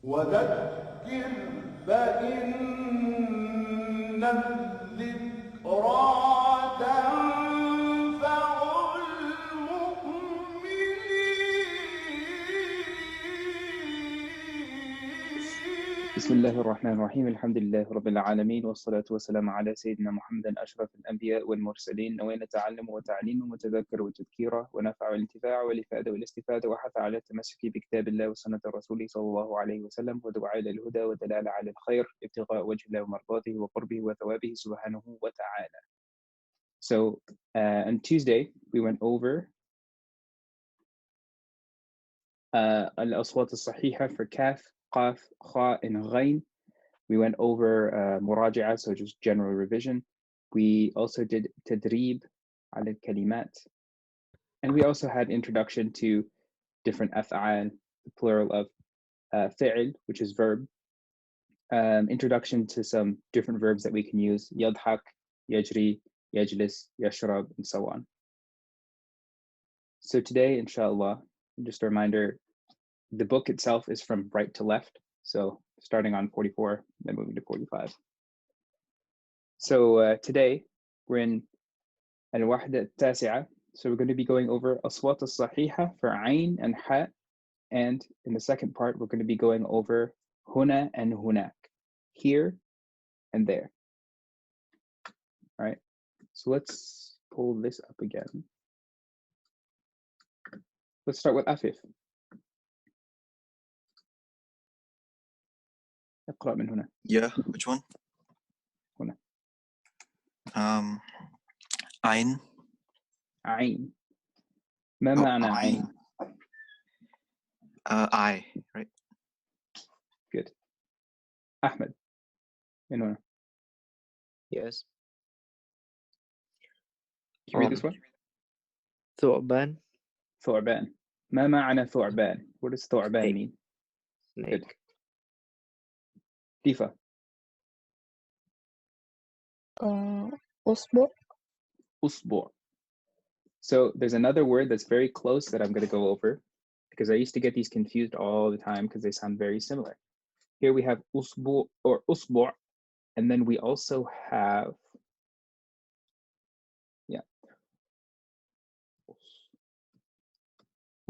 وذكر فإن الذكرى تنفع المؤمنين. بسم الله الرحمن الرحيم. الحمد لله رب العالمين، والصلاة والسلام على سيدنا محمد أشرف الأنبياء والمرسلين، نوينا تعلم وتعليم وتذكر وتذكيره ونفع والانتفاع والإفادة والاستفادة، وحث على التمسك بكتاب الله وسنة رسوله صلى الله عليه وسلم، ودعاء إلى الهدى ودلالة على الخير، ابتغاء وجه الله ومرضاته وقربه وثوابه سبحانه وتعالى. So on Tuesday we went over الأصوات الصحيحة for كاف قاف خاء and غين. We went over مراجعة, so just general revision. We also did تدريب على الكلمات, and we also had introduction to different أفعال, the plural of فعل, which is verb, introduction to some different verbs that we can use, يضحك, يجري, يجلس, يشرب, and so on. So today, inshallah, just a reminder, the book itself is from right to left, so starting on 44, then moving to 45. So today we're in الوحدة التاسعة, so we're going to be going over أصوات الصحيحة for عين and حاء, and in the second part we're going to be going over هنا and هناك, here and there. All right, so let's pull this up again. Let's start with Afif. اقرأ من هنا. Yeah, which one? هنا. عين. عين. ما معنى عين? Eye, right? Good. Ahmed. من هنا. Yes. Can you read this one? ثعبان. ثعبان. ما معنى ثعبان? What does ثعبان mean? Snake. Good. Difa. أصبع. أسبوع. So there's another word that's very close that I'm going to go over, because I used to get these confused all the time because they sound very similar. Here we have أسبوع or أسبوع, and then we also have,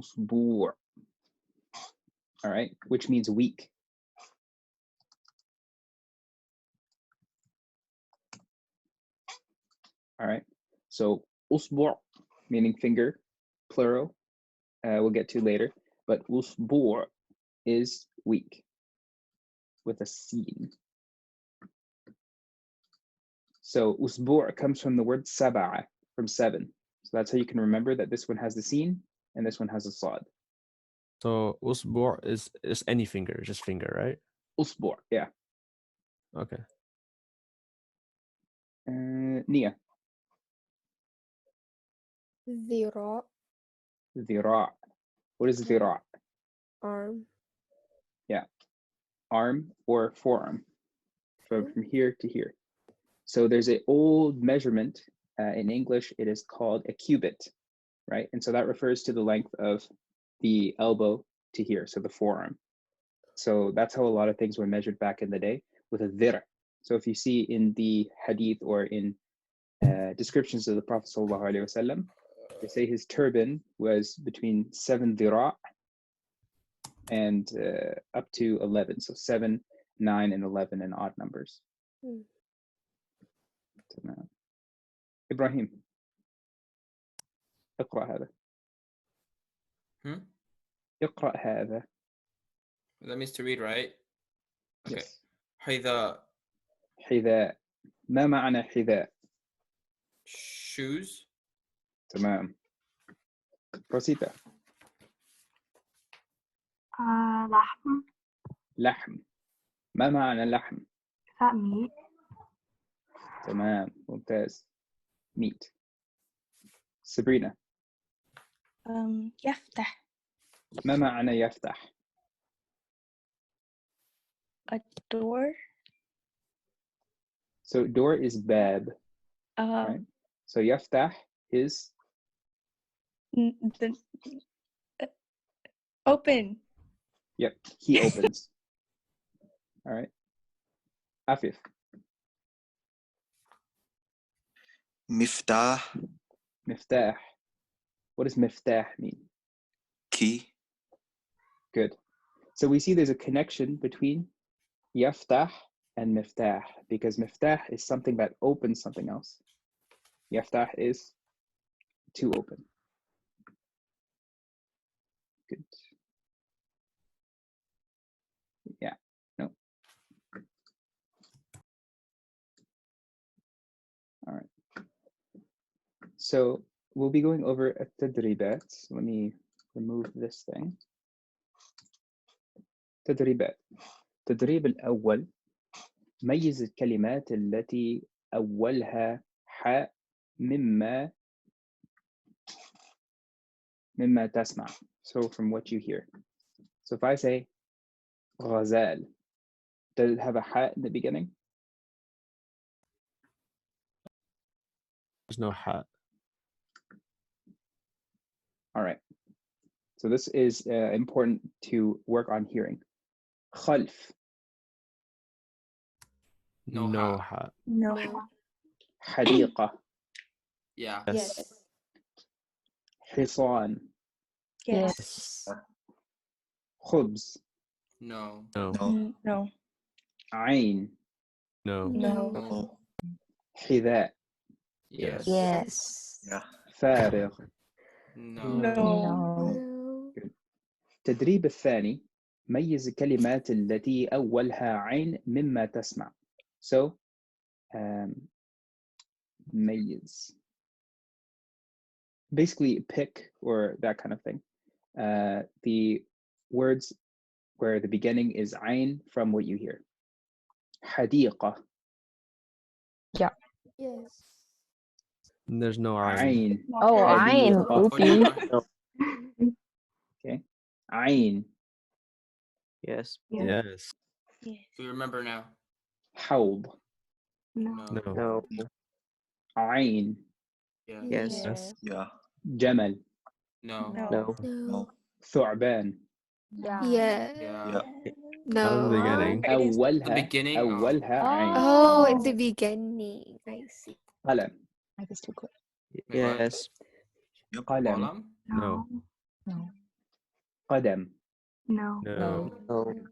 أسبوع. All right, which means week. All right, so أسبوع meaning finger, plural, we'll get to later, but أسبوع is week with a sin. So أسبوع comes from the word سبعة, from seven. So that's how you can remember that this one has the sin and this one has a sad. So usbu' is any finger, just finger, right? أسبوع, yeah. Okay. Nia. ذراع. ذراع. What is ذراع? Arm. Yeah, arm or forearm, from here to here. So there's an old measurement in English, it is called a cubit, right? And so that refers to the length of the elbow to here, so the forearm. So that's how a lot of things were measured back in the day, with a dhir. So if you see in the hadith or in descriptions of the Prophet ﷺ, they say his turban was between 7 dhira and up to 11. So 7, 9, and 11 in odd numbers. إبراهيم اقرأ هذا. اقرأ هذا. That means to read, right? Okay. Yes. حذاء. حذاء. ما معنى حذاء? Shoes. تمام. Rosita. لحم. لحم. ما معنى لحم؟ meat. تمام، ممتاز. meat. Sabrina. يفتح. ما معنى يفتح؟ A door. So door is bab, right? So يفتح is open. Yep, he opens. All right. Afif. Miftah, Miftah. What does miftah mean? key. Good. So we see there's a connection between yaftah and miftah because miftah is something that opens something else. Yaftah is to open. Good. Yeah. No. All right. So we'll be going over التدريبات. Let me remove this thing. تدريبات. التدريب الأول ميز الكلمات التي أولها حاء مما تسمع. So from what you hear. So if I say غزال, does it have a حاء in the beginning? There's no hat. All right. So this is important to work on hearing. خلف. No No hat. hat. No. حديقة. Yeah. Yes. حصان. Yes. خبز. No. No. No. No. عين. No. No. No. حذاء. Yes. Yes. Yeah. فارغ. No. No. التدريب الثاني ميز الكلمات التي أولها عين مما تسمع. So ميز. Basically pick or that kind of thing. The words where the beginning is عين from what you hear. حديقة. Yes. There's no ayn. عين. Oh, ayn. حديقة. Oh, Oopsie. no. Okay. عين. Yes. Yes. We remember now. حوض. No. No. No. No. عين. Yeah. Yes. Yes. Yeah. جمل. No. No. No. ثعبان. Yeah. Yeah. Not in the No. beginning. The أولها beginning. أولها عين. Oh, in the beginning. I see. قلم. I guess too quick. Wait, what? Yes. قلم. Column? No. No. قدم. No. No. No.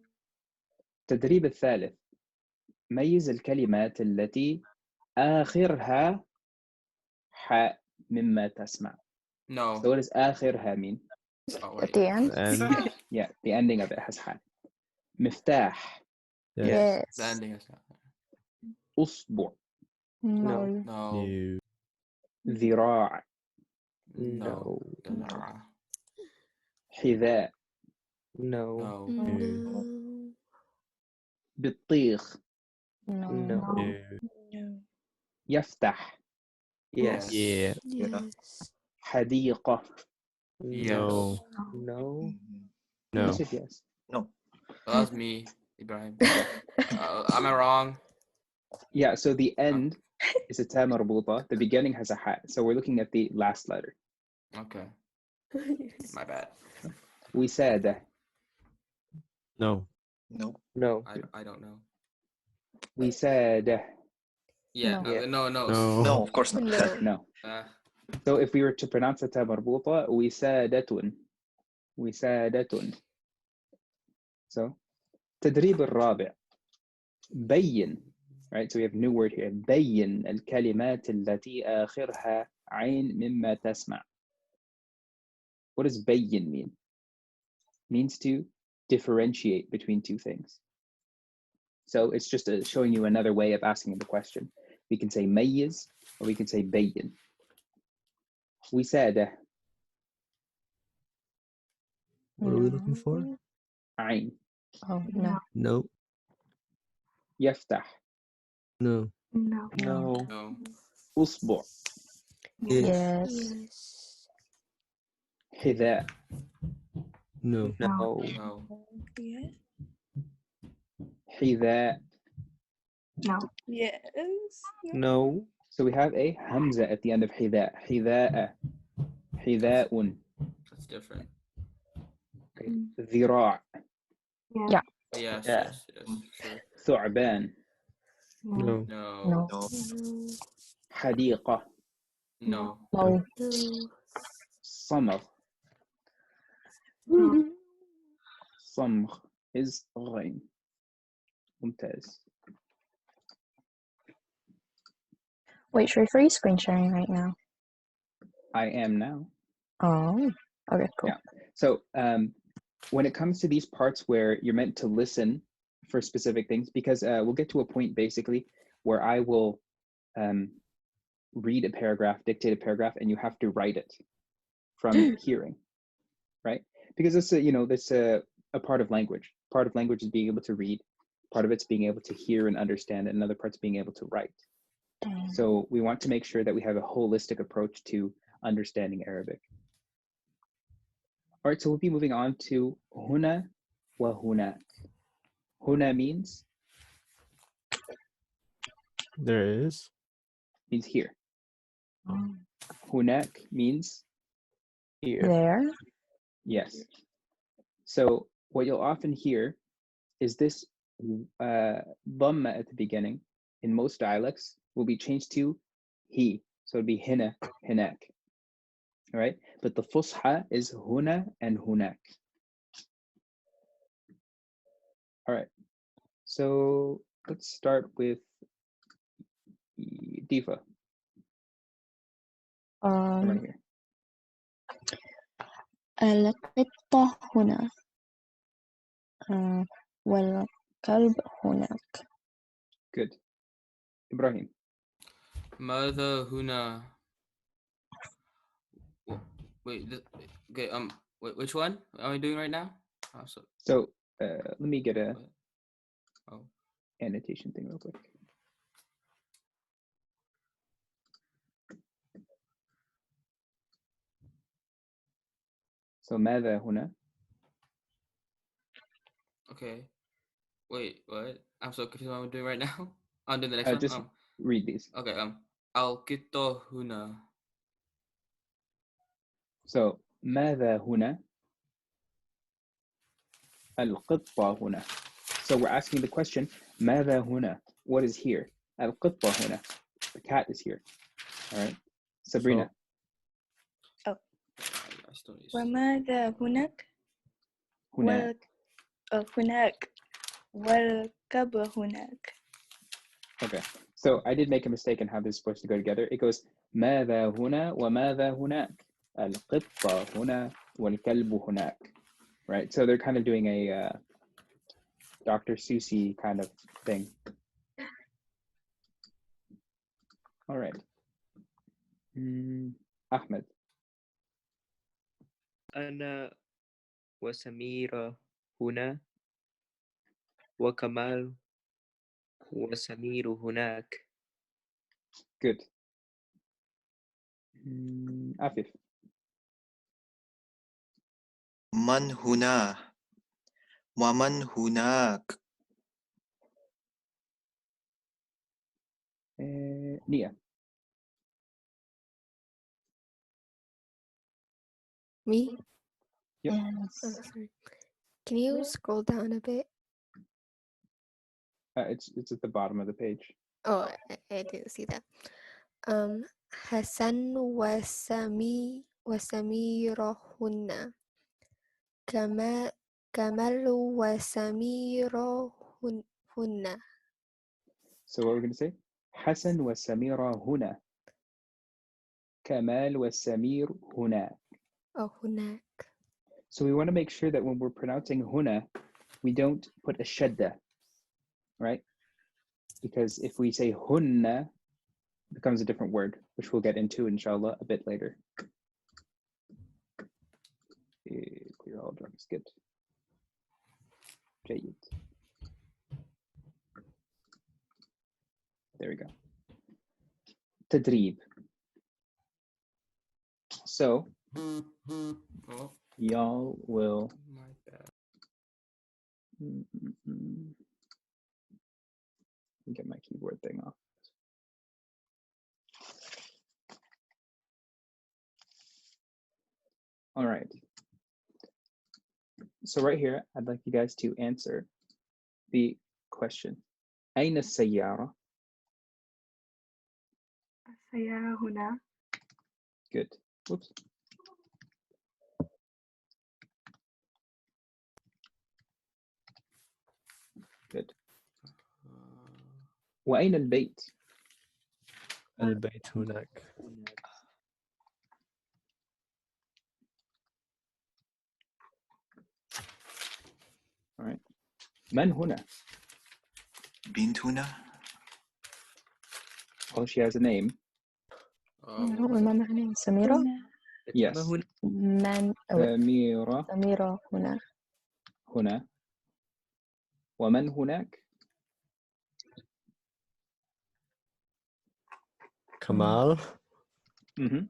التدريب الثالث ميز الكلمات التي آخرها حاء مما تسمع. No. So what does آخرها mean? Oh, At wait. the end? And Yeah, the ending of it has حاء. مفتاح. yes. The ending is not. أصبع. No. No. You. ذراع. No. حذاء. No. No. No. بطيخ. No. No. You. يفتح. Yes. Yeah. Yes. حديقة. Yes. No. No. No. You said yes. No. That was me, Ibrahim. Am I wrong? Yeah, so the end is a ta marbuta. The beginning has a ha. So we're looking at the last letter. Okay. My bad. وسادة. No. No. No. I don't know. وسادة. Yeah. No. Yeah. No. No. No, of course not. No. No. Uh, So if we were to pronounce the ta marbuta, وسادة. وسادة. So تدريب الرابع بين. Right, so we have a new word here. بين الكلمات التي آخرها عين مما تسمع. What does بين mean? Means to differentiate between two things. So it's just showing you another way of asking the question. We can say ميز or we can say بين. وسادة. What are we looking for? عين. Oh, no. No. يفتح. No. No. No. no. أصبع. Yes. Yes. حذاء. No. No. No. Yeah. حذاء. No. Yes. No. So we have a hamza at the end of حذاء. حذاء. حذاء. That's different. ذراع. Yes. Yeah. Yes, Yeah. yes, yes, sure. ثعبان. No. No. No. No. No. حديقة. No. No. No. صمغ. No. صمغ is غين. ممتاز. Wait, should we freeze screen sharing right now? I am now. Oh, okay, cool. Yeah. So when it comes to these parts where you're meant to listen for specific things, because we'll get to a point basically where I will read a paragraph, dictate a paragraph, and you have to write it from hearing, right? Because it's that's a part of language. Part of language is being able to read. Part of it's being able to hear and understand, and another part's being able to write. So we want to make sure that we have a holistic approach to understanding Arabic. All right, so we'll be moving on to هنا وهناك. هنا means There is. here. هناك means here. There. Yes. So what you'll often hear is this dhamma at the beginning in most dialects will be changed to he. So it'd be hina, hinak. All right. But the fusha is huna and hunak. All right. So let's start with Diva. Come right here. القطة هنا والكلب هناك. Good. Ibrahim. ماذا هنا? Wait, okay, which one are we doing right now? Oh, So let me get a oh. annotation thing real quick. So ماذا هنا? Okay. Wait, what? I'm so confused what I'm doing right now. I'm doing the next one. Just read these. Okay. Al-Kitab huna. So ماذا هنا? القطة هنا. So we're asking the question ماذا هنا? What is here? القطة هنا. The cat is here. All right. Sabrina. وماذا هناك؟ هناك. هناك والكلب هناك. Okay. So I did make a mistake in how this is supposed to go together. It goes ماذا هنا وماذا هناك. القطة هنا والكلب هناك. Right. So they're kind of doing a Dr. Seussy kind of thing. All right. Ahmed. أنا وسميرة هنا وكمال وسمير هناك. Good. Afif. من هنا ومن هناك. Nia. Me? Yep. Yes. Oh, sorry. Can you scroll down a bit? It's at the bottom of the page. Oh, I didn't see that. Hassan وسميرهن كمال وسميرهن. So what we're going to say? حسن وسميرة هنا. كمال وسمير هنا. Oh, هناك. So we want to make sure that when we're pronouncing huna, we don't put a shadda, right? Because if we say hunna, it becomes a different word, which we'll get into, inshallah, a bit later. Clear all drums, good. جيد. There we go. تدريب. So, y'all will get my keyboard thing off. All right. So right here, I'd like you guys to answer the question. أين السيارة? السيارة هنا. Good. Whoops. Good. وأين البيت? البيت هناك. All right. من هنا? بنت هنا. Oh, she has a name. I don't remember her name. Samira? Yes. Man. سميرة Samira هنا. هنا. ومن هناك؟ Kamal. Mm-hmm.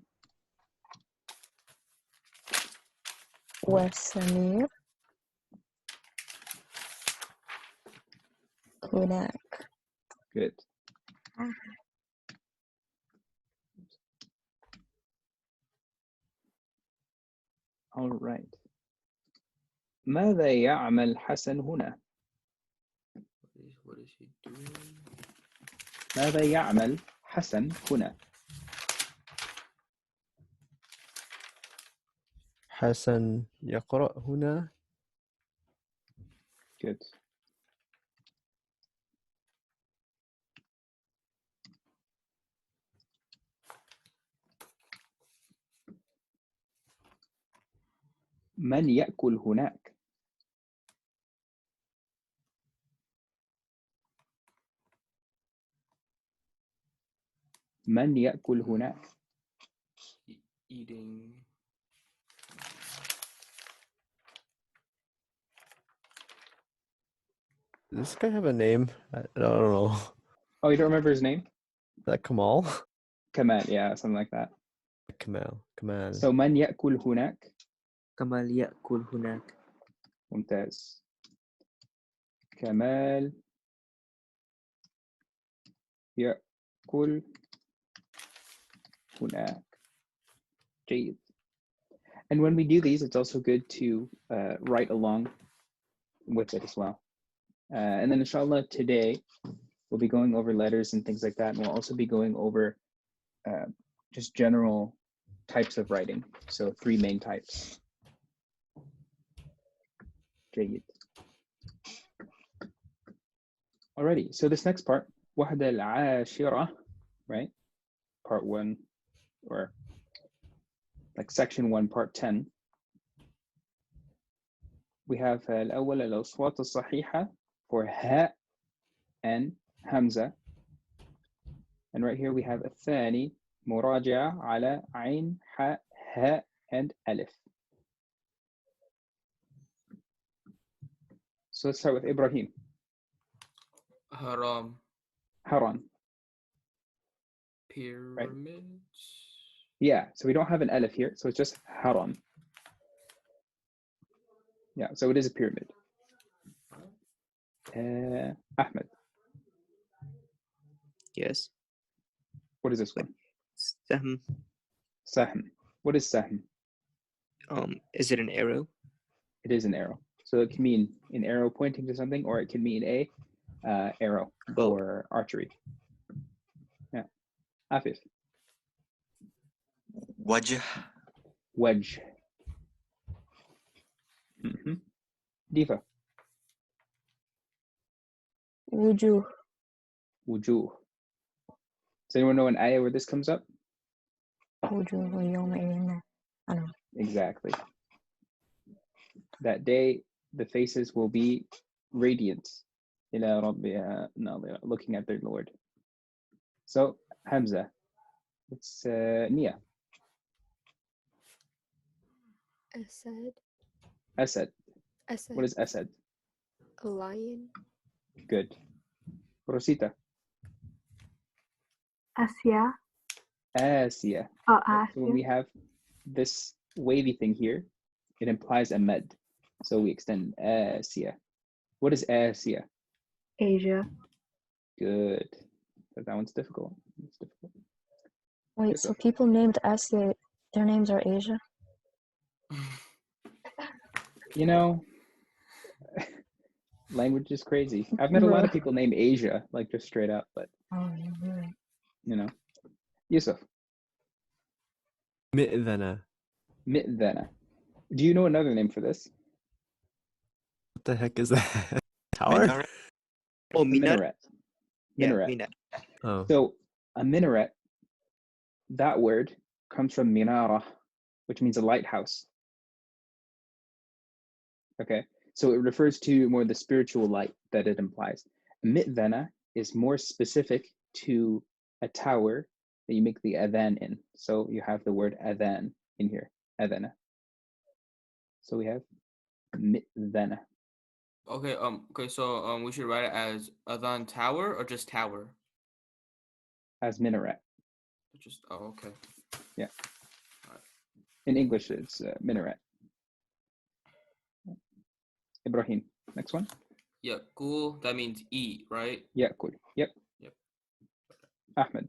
وسمير هناك. Good. All right. ماذا يعمل حسن هنا؟ What is he doing? ماذا يعمل حسن هنا؟ حسن يقرأ هنا. Good. من يأكل هناك؟ من يأكل هناك؟ Eating. Does this guy have a name? I don't know. Oh, you don't remember his name? Is that Kamal? Kamal, yeah, something like that. Kamal. So من يأكل هناك؟ كمال يأكل هناك. ممتاز. كمال يأكل هناك. جيد. And when we do these, it's also good to write along with it as well. And then inshallah today, we'll be going over letters and things like that. And we'll also be going over just general types of writing. So 3 main types. جيد. Alrighty, so this next part, وحدة العاشرة, right? Part 1, or like section 1, part 10. We have الأول الأصوات الصحيحة for ها and همزة. And right here we have الثاني مراجعة على عين حاء هاء and ألف. So let's start with Ibrahim. Haram. Haram. Pyramids. Right. Yeah, so we don't have an Alif here, so it's just Haram. Yeah, so it is a pyramid. Ahmed. Yes. What is this one? Sahm. Sahm. What is Sahm? Is it an arrow? It is an arrow. So it can mean an arrow pointing to something, or it can mean a arrow or archery. Yeah. Afif. وجه. Wedge. Mm-hmm. Diva. وجوه. Wujuh. Does anyone know an ayah where this comes up? وجوه يومئذ. I don't know. Exactly. That day, the faces will be radiant. إلى ربها ناظرة, looking at their Lord. So, Hamza. It's Nia. Asad. Asad. Asad. What is Asad? A lion. Good. Rosita. Asia. Asia. Oh, So when we Asia. have this wavy thing here, it implies a med. So we extend Asia. What is Asia? Asia. Good. But that one's difficult. It's difficult. Wait, so people named Asia, their names are Asia? You know, Language is crazy. I've met a lot of people named Asia, like just straight up, but Oh, yeah. you know. Yusuf, مئذنة. Mi'dhana. Do you know another name for this? What the heck is that? Tower? Minaret? Oh, A minar. minaret. Yeah, Minaret. minar. Oh. So a minaret, that word comes from minara, which means a lighthouse. Okay, so it refers to more the spiritual light that it implies. Mi'dhana is more specific to a tower that you make the adhan in. So you have the word adhan in here, adhana. So we have mi'dhana. Okay. Okay. So we should write it as Adhan Tower or just Tower. As minaret. Just okay. Yeah. In English, it's minaret. Ibrahim, next one. Yeah. Cool. That means eat, right? Yeah, cool. Yep. Yep. Ahmed.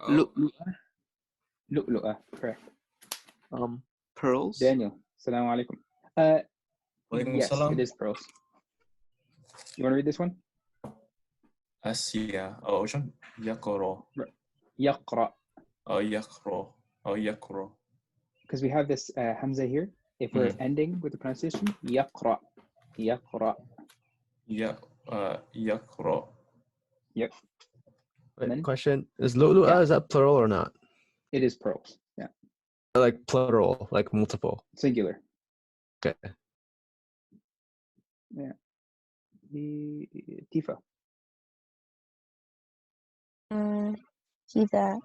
Oh. Lu'lu'ah, correct. Pearls. Daniel, Assalamu alaikum. Yes, it is pearls. You want to read this one? آسيا أو شن يقرأ Yaqra. أو يقرأ أو يقرأ. Because we have this hamza here. If we're ending with the pronunciation, yaqra. Yaqra. يقرأ. Yep. Wait, Then- question. Is lu'lu'ah, Yeah. is that plural or not? It is pearls. Yeah. Like plural, like multiple. Singular. Okay. Yeah. Tifa. He that.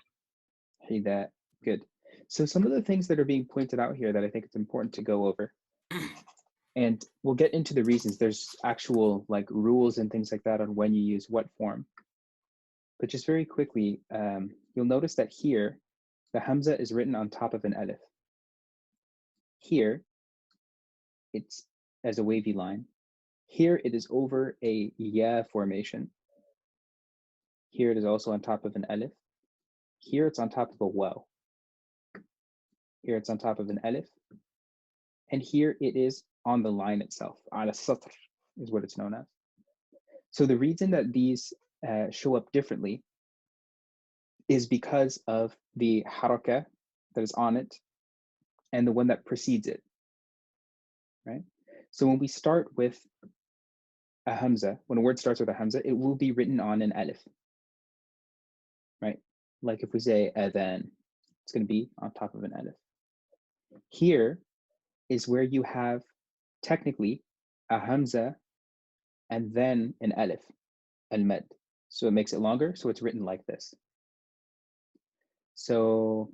Hey, that. Good. So some of the things that are being pointed out here that I think it's important to go over, and we'll get into the reasons. There's actual like rules and things like that on when you use what form. But just very quickly, you'll notice that here, the hamza is written on top of an alif. Here, it's as a wavy line. Here, it is over a ya formation. Here, it is also on top of an alif. Here, it's on top of a waw. Here, it's on top of an alif. And here, it is on the line itself. Ala satr is what it's known as. So the reason that these show up differently is because of the haraka that is on it and the one that precedes it, right? So when we start with a hamza, when a word starts with a hamza, it will be written on an alif, right? Like if we say adhan, it's going to be on top of an alif. Here is where you have technically a hamza and then an alif, al-mad. So it makes it longer, so it's written like this. So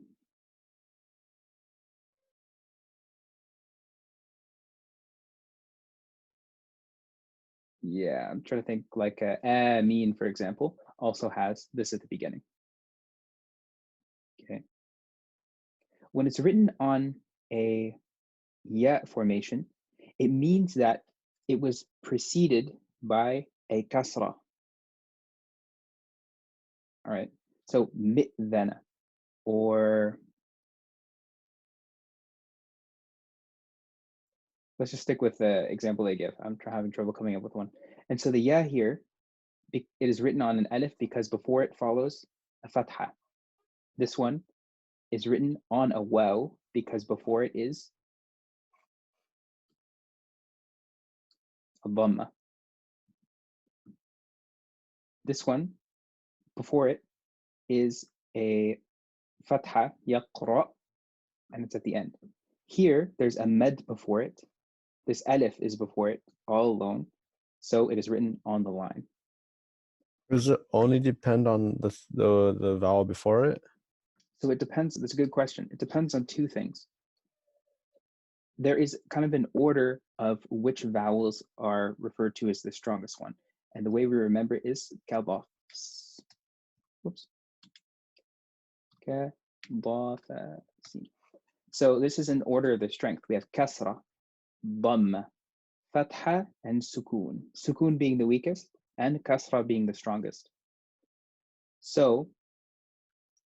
yeah, I'm trying to think like Ameen, for example, also has this at the beginning. Okay. When it's written on a ya formation, it means that it was preceded by a kasra. All right. So mi'dhana, or let's just stick with the example they give. I'm having trouble coming up with one. And so the ya here, it is written on an alif because before it follows a fatha. This one is written on a waw because before it is a dhamma. This one, before it is a fatha, yaqra, and it's at the end. Here, there's a med before it. This alif is before it all alone. So it is written on the line. Does it only depend on the vowel before it? So it depends. That's a good question. It depends on two things. There is kind of an order of which vowels are referred to as the strongest one. And the way we remember is kalbaf. Whoops. So this is an order of the strength. We have kasra, dhamma, fatha, and sukoon. Sukoon being the weakest and kasra being the strongest. So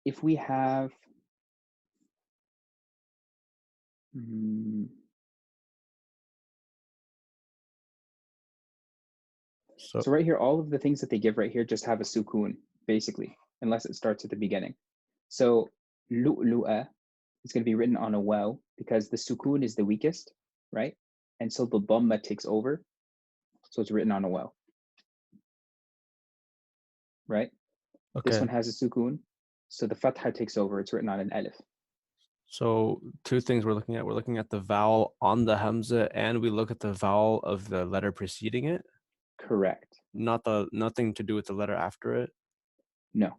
if we have Mm, So So right here, all of the things that they give right here just have a sukoon, basically, unless it starts at the beginning. So lu'lu'a is going to be written on a waw because the sukoon is the weakest, right? And so the dhamma takes over. So it's written on a waw, right? This okay. one has a sukoon. So the fatha takes over. It's written on an alif. So two things we're looking at. We're looking at the vowel on the hamza, and we look at the vowel of the letter preceding it. Correct. Nothing to do with the letter after it. No.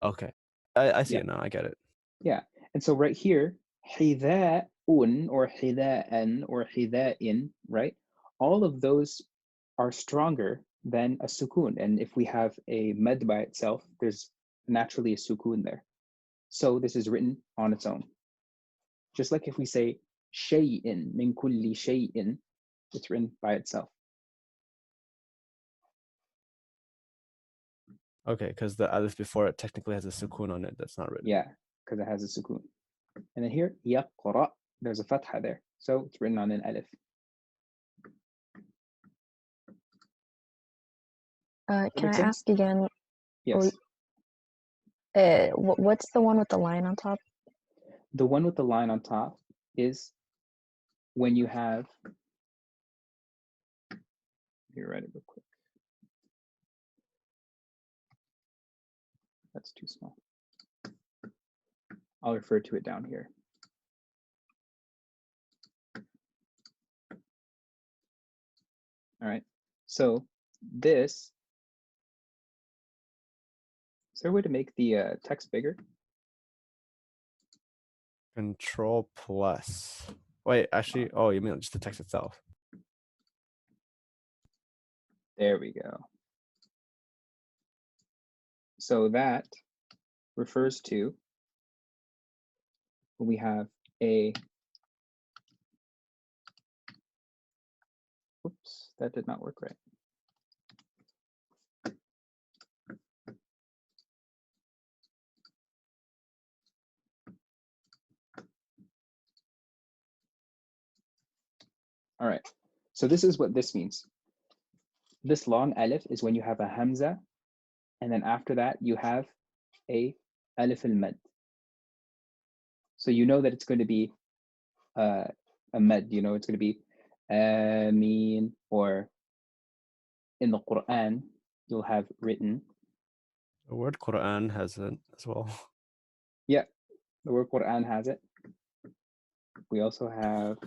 Okay, I see Yeah. it now. I get it. Yeah. And so right here, hida'un or hida'an or hida'in, right? All of those are stronger than a sukoon. And if we have a med by itself, there's naturally a sukoon there. So this is written on its own. Just like if we say shay'in, min kulli shay'in, it's written by itself. Okay, because the alif before it technically has a sukoon on it that's not written. Yeah, because it has a sukoon. And then here, yaqra, there's a fatha there. So it's written on an alif. Can make I sense? ask again? Yes. What's the one with the line on top? The one with the line on top is when you have, let me write it real quick. That's too small. I'll refer to it down here. All right. So this, is there a way to make the text bigger? Control plus. Wait, actually, oh, you mean just the text itself? There we go. So that refers to when we have a, oops, that did not work right. All right, so this is what this means. This long alif is when you have a hamza, and then after that you have a alif al-mad. So you know that it's going to be a mad, you know, it's going to be ameen, or in the Quran, you'll have written. The word Quran has it as well. Yeah, the word Quran has it. We also have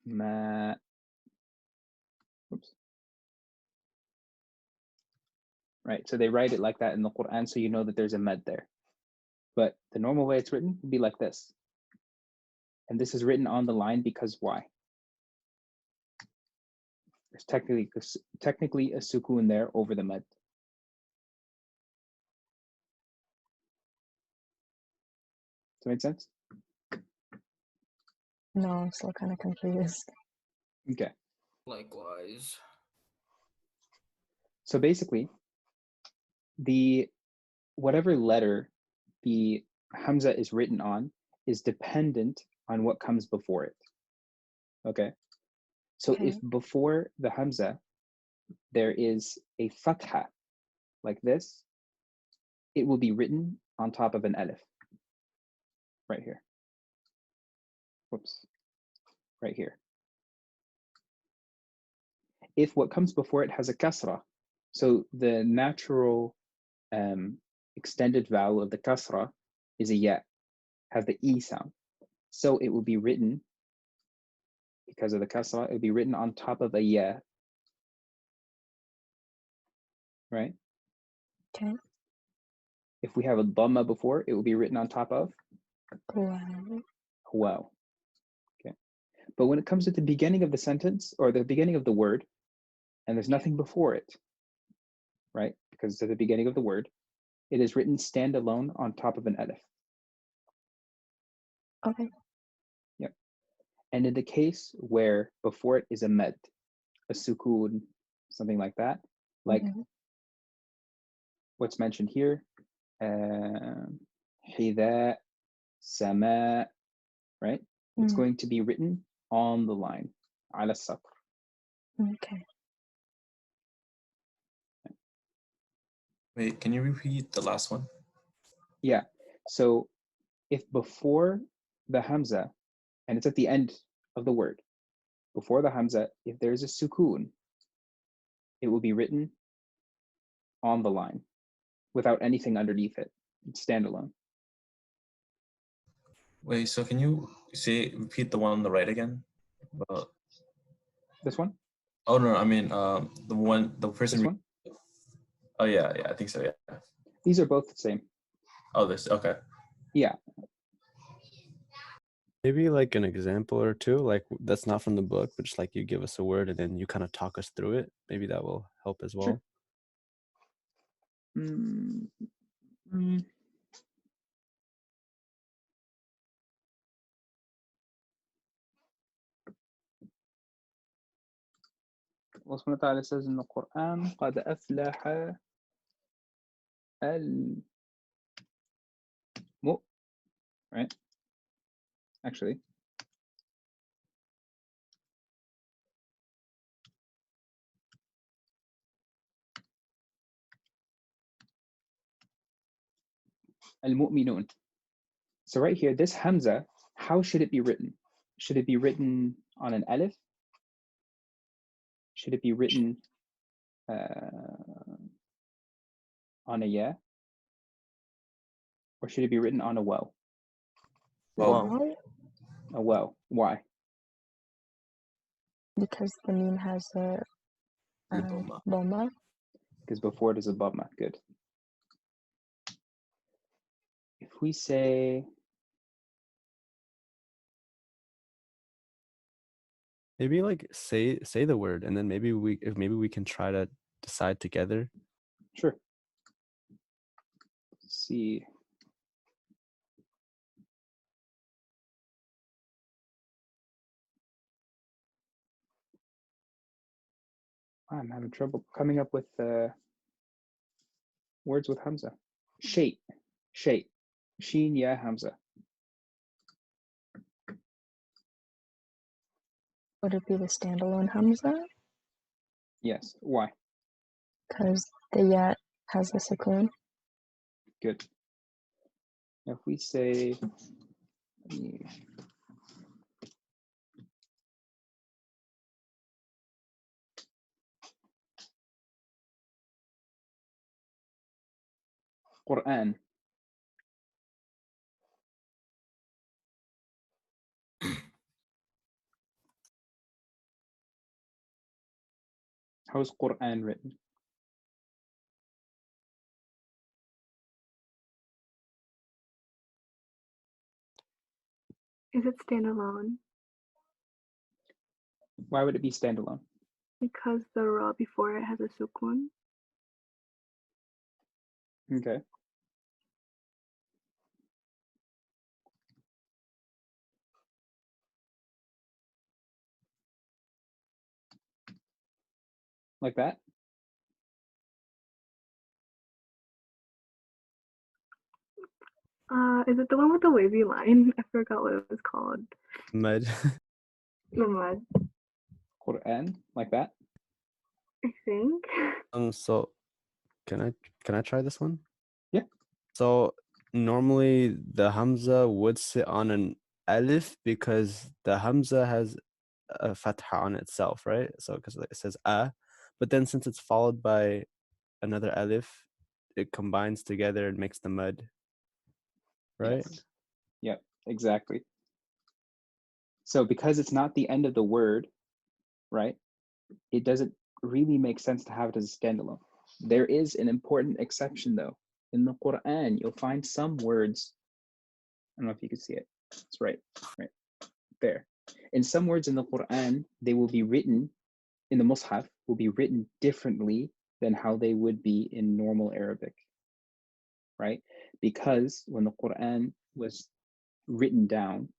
ma. Oops. Right, so they write it like that in the Quran, so you know that there's a med there. But the normal way it's written would be like this. And this is written on the line because why? There's technically a sukoon there over the med. Does that make sense? No, I'm still kind of confused. Okay. Likewise. So basically, the whatever letter the hamza is written on is dependent on what comes before it. Okay. So Okay. if before the hamza there is a fatha like this, it will be written on top of an alif. Right here. Whoops. Right here. If what comes before it has a kasra, so the natural extended vowel of the kasra is a ya, has the e sound. So it will be written, because of the kasra, it will be written on top of a ya. Right? Okay. If we have a dhamma before, it will be written on top of Wow. waw. Okay. But when it comes to the beginning of the sentence or the beginning of the word, and there's nothing before it, right? Because it's at the beginning of the word, it is written standalone on top of an alif. Okay. Yep. And in the case where before it is a med, a sukoon, something like that, like what's mentioned here, حذاء, سماء, right? It's Mm. going to be written on the line, على السطر. Okay. Wait, can you repeat the last one? Yeah. So if before the hamza, and it's at the end of the word, before the hamza, if there's a sukoon, it will be written on the line without anything underneath it. It's standalone. Wait, so can you repeat the one on the right again? This one? Oh no, I mean the person. This one? Oh yeah, I think so. Yeah. These are both the same. Oh, this okay. Yeah. Maybe like an example or two, like that's not from the book, but just like you give us a word and then you kind of talk us through it. Maybe that will help as well. Sure. Allah subhanahu wa ta'ala says in the Quran, قَدْ أَفْلَحَ right? Actually, al-mu'minun. So right here, this hamza, how should it be written? Should it be written on an alif? Should it be written on a ya? Or should it be written on a waw? Wow. A waw. Why? Because the meme has a Dhamma. dhamma. Because before it is a dhamma. Good. If we say Maybe like say the word and then maybe we can try to decide together. Sure. Let's see. I'm having trouble coming up with words with hamza. Shape. Sheen ya hamza. Would it be the standalone hamza? Yes. Why? Because the ya has a sukoon. Good. If we say Quran. How is Quran written? Is it standalone? Why would it be standalone? Because the ra before it has a sukun. Okay. Like that? Is it the one with the wavy line? I forgot what it was called. Med. The mud, Quran? Like that? I think. So can I try this one? Yeah. So normally the hamza would sit on an alif because the hamza has a fatha on itself, right? So because it says a, but then since it's followed by another alif, it combines together and makes the mud, right? Yes. Yep, exactly. So because it's not the end of the word, right? It doesn't really make sense to have it as a standalone. There is an important exception though. In the Quran, you'll find some words. I don't know if you can see it. It's right there. In some words in the Quran, they will be written in the Mus'haf, will be written differently than how they would be in normal Arabic, right? Because when the Quran was written down,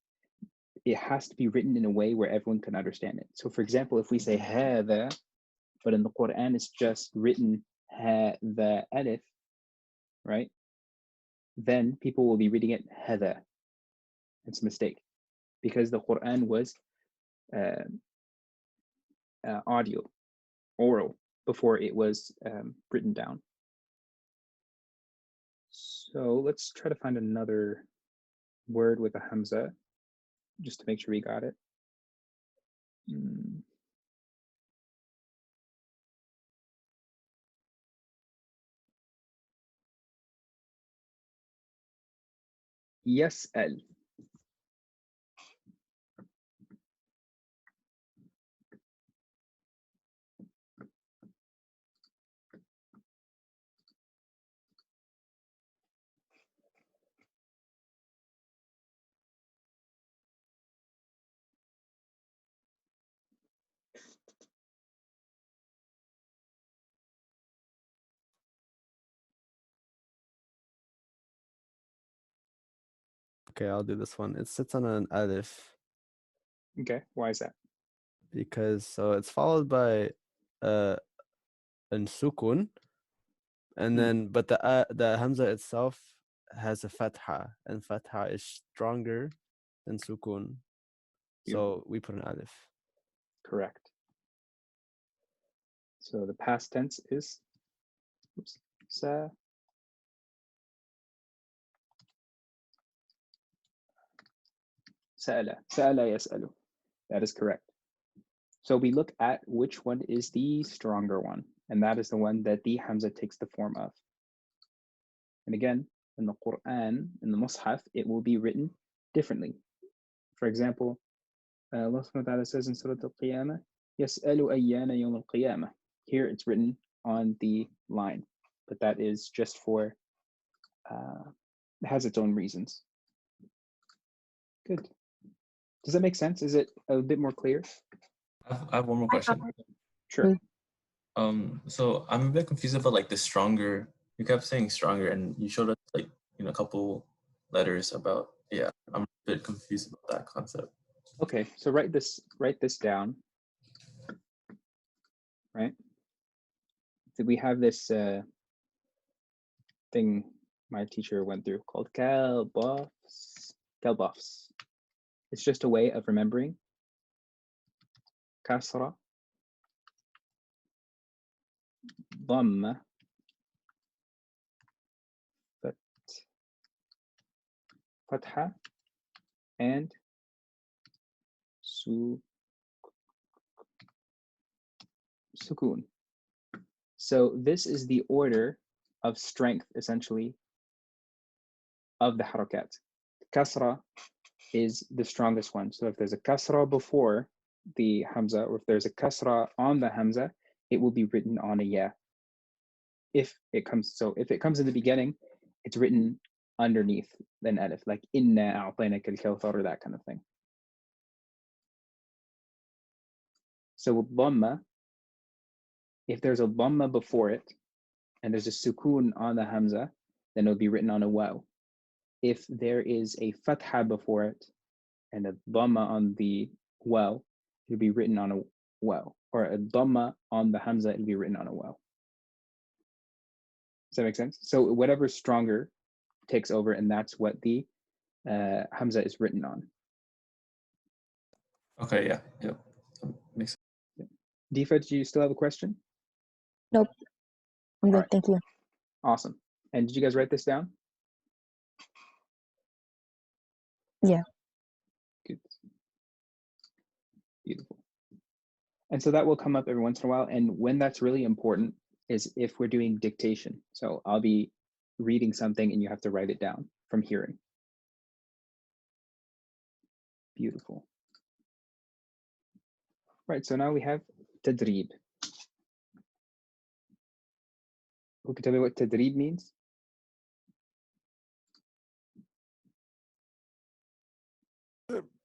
it has to be written in a way where everyone can understand it. So for example, if we say هذا, but in the Quran it's just written هذا alif, right? Then people will be reading it هذا. It's a mistake because the Quran was audio, oral, before it was written down. So let's try to find another word with a hamza just to make sure we got it. يسأل. Okay, I'll do this one. It sits on an alif Okay, why is that? because so it's followed by an sukun, and then but the hamza itself has a fatha, and fatha is stronger than sukun, so we put an alif. Correct. So the past tense is sa. Sa'ala. Sa'ala yas'alu. That is correct. So we look at which one is the stronger one, and that is the one that the hamza takes the form of. And again, in the Quran, in the Mus'haf, it will be written differently. For example, Allah subhanahu wa ta'ala says in Surah Al-Qiyamah, يَسْأَلُ أَيَّانَ يَوْمُ الْقِيَامَةِ. Here it's written on the line, but that is just for, it has its own reasons. Good. Does that make sense? Is it a bit more clear? I have one more question. Sure. So I'm a bit confused about like the stronger. You kept saying stronger, and you showed us like a couple letters about. Yeah, I'm a bit confused about that concept. Okay, so write this down. Right. So we have this thing my teacher went through called kalbafs. Kalbafs. It's just a way of remembering kasra, dhamma, fatha, and sukun. So this is the order of strength, essentially, of the harakat. Kasra is the strongest one. So if there's a kasra before the hamza, or if there's a kasra on the hamza, it will be written on a ya. If it comes in the beginning, it's written underneath an alif, like inna a'tainaka al-kawthar, or that kind of thing. So with dhamma, if there's a dhamma before it and there's a sukun on the hamza, then it'll be written on a waw. If there is a fatha before it and a dhamma on the waw, it'll be written on a waw. Or a dhamma on the hamza, it'll be written on a waw. Does that make sense? So whatever's stronger takes over, and that's what the hamza is written on. Okay, yeah. Makes sense. Deepa, do you still have a question? Nope. I'm good, right. thank you. Awesome. And did you guys write this down? Yeah. Good. Beautiful. And so that will come up every once in a while. And when that's really important is if we're doing dictation. So I'll be reading something and you have to write it down from hearing. Beautiful. Right, so now we have tadrib. Who can tell me what tadrib means?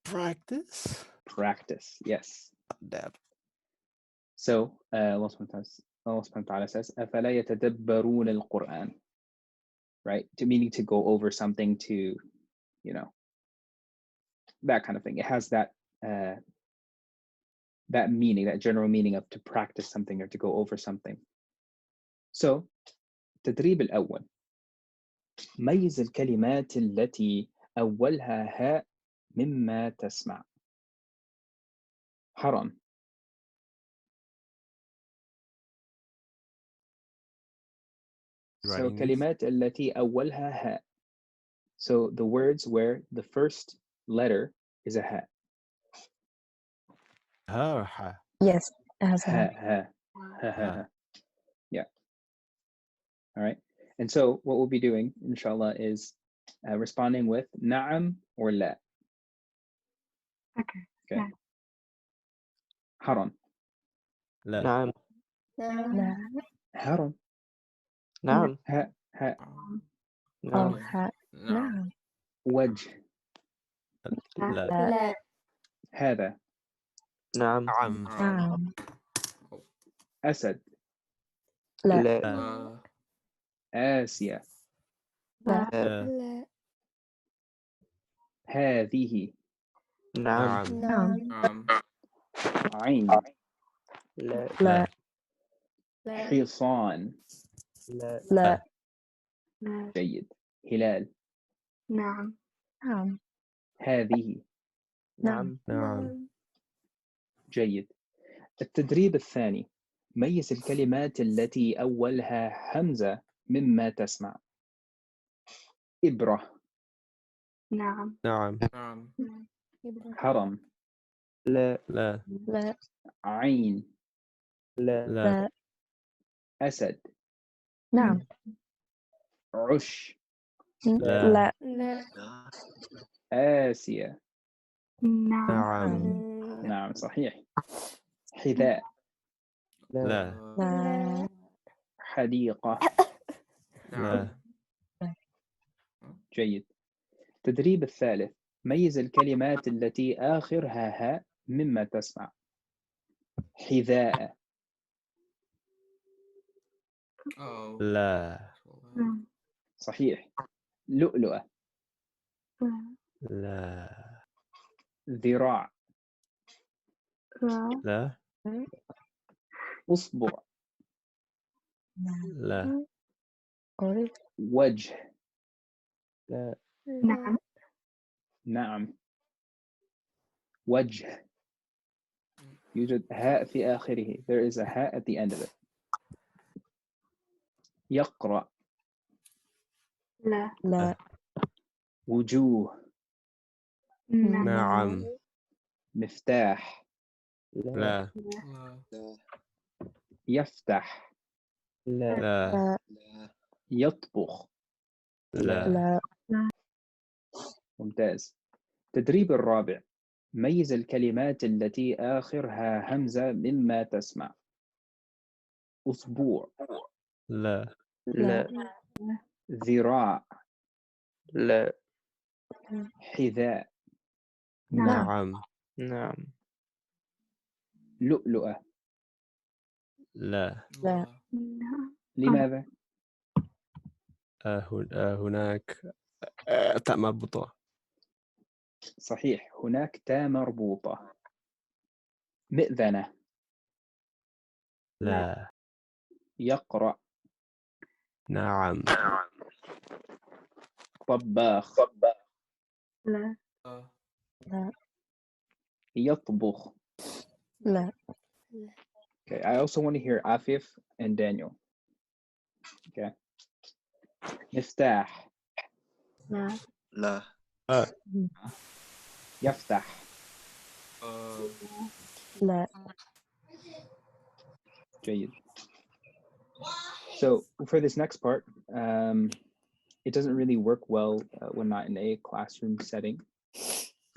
Practice? Practice, yes. Damn. So Allah subhanahu wa ta'ala says, أَفَلَا يَتَدَبَّرُونَ الْقُرْآنَ. Right, meaning to go over something, to, that kind of thing. It has that that meaning, that general meaning of to practice something or to go over something. So, تدريب الأول. ميز الكلمات التي أولها هاء مما تسمع. حرم. So Writing these? كلمات التي أولها هاء. So the words where the first letter is a ha. Ha or ha? Yes, it has a Ha, ha. ha, ha, ha, Ha. ha. Yeah. All right. And so what we'll be doing, inshallah, is responding with na'am or la. Okay. Okay. Yeah. Haram. La. نعم La. Haram. نعم Ha, ha. Oh, نعم ha. No. نعم. Wajh. La. لا هذا. نعم Na'am. نعم. أسد. لا. لا آسيا. لا. لا لا هذه. نعم Na'am. نعم عين. لا لا. لا حصان. لا لا. لا. جيد. هلال. نعم. نعم. هذه. نعم Na'am. جيد. التدريب الثاني. ميز الكلمات التي أولها همزة مما تسمع. إبرة. نعم. Na'am. نعم حرم. لا La. لا. عين. لا La. لا. أسد. نعم. عش. لا. لا. لا آسيا. نعم. Na'am. نعم صحيح. حذاء. لا La. لا. حديقة. La. جيد. التدريب الثالث. ميز الكلمات التي آخرها هاء مما تسمع. حذاء. Oh. La. نعم. صحيح. لؤلؤة. لا. La. ذراع. لا. La. أصبع. La. وجه. لا نعم. نعم. وجه. يوجد هاء في آخره. There is a ha at the end of it. يقرأ. لا. لا. وجوه. نعم. Na'am. مفتاح. لا La. يفتح. لا La. لا. يطبخ. La. لا. ممتاز. التدريب الرابع. ميز الكلمات التي آخرها همزة مما تسمع. أسبوع. La. لا ذراع. لا حذاء. Na'am. نعم لؤلؤة. La. لا. لماذا؟ هناك تاء مربوطة. صحيح. هناك تاء مربوطة. مئذنة. لا. يقرأ. نعم. طباخ. لا. لا. يطبخ. لا. Okay, I also want to hear Afif and Daniel. Okay. مفتاح. لا. لا يفتح. لا. جيد. So for this next part, it doesn't really work well when not in a classroom setting.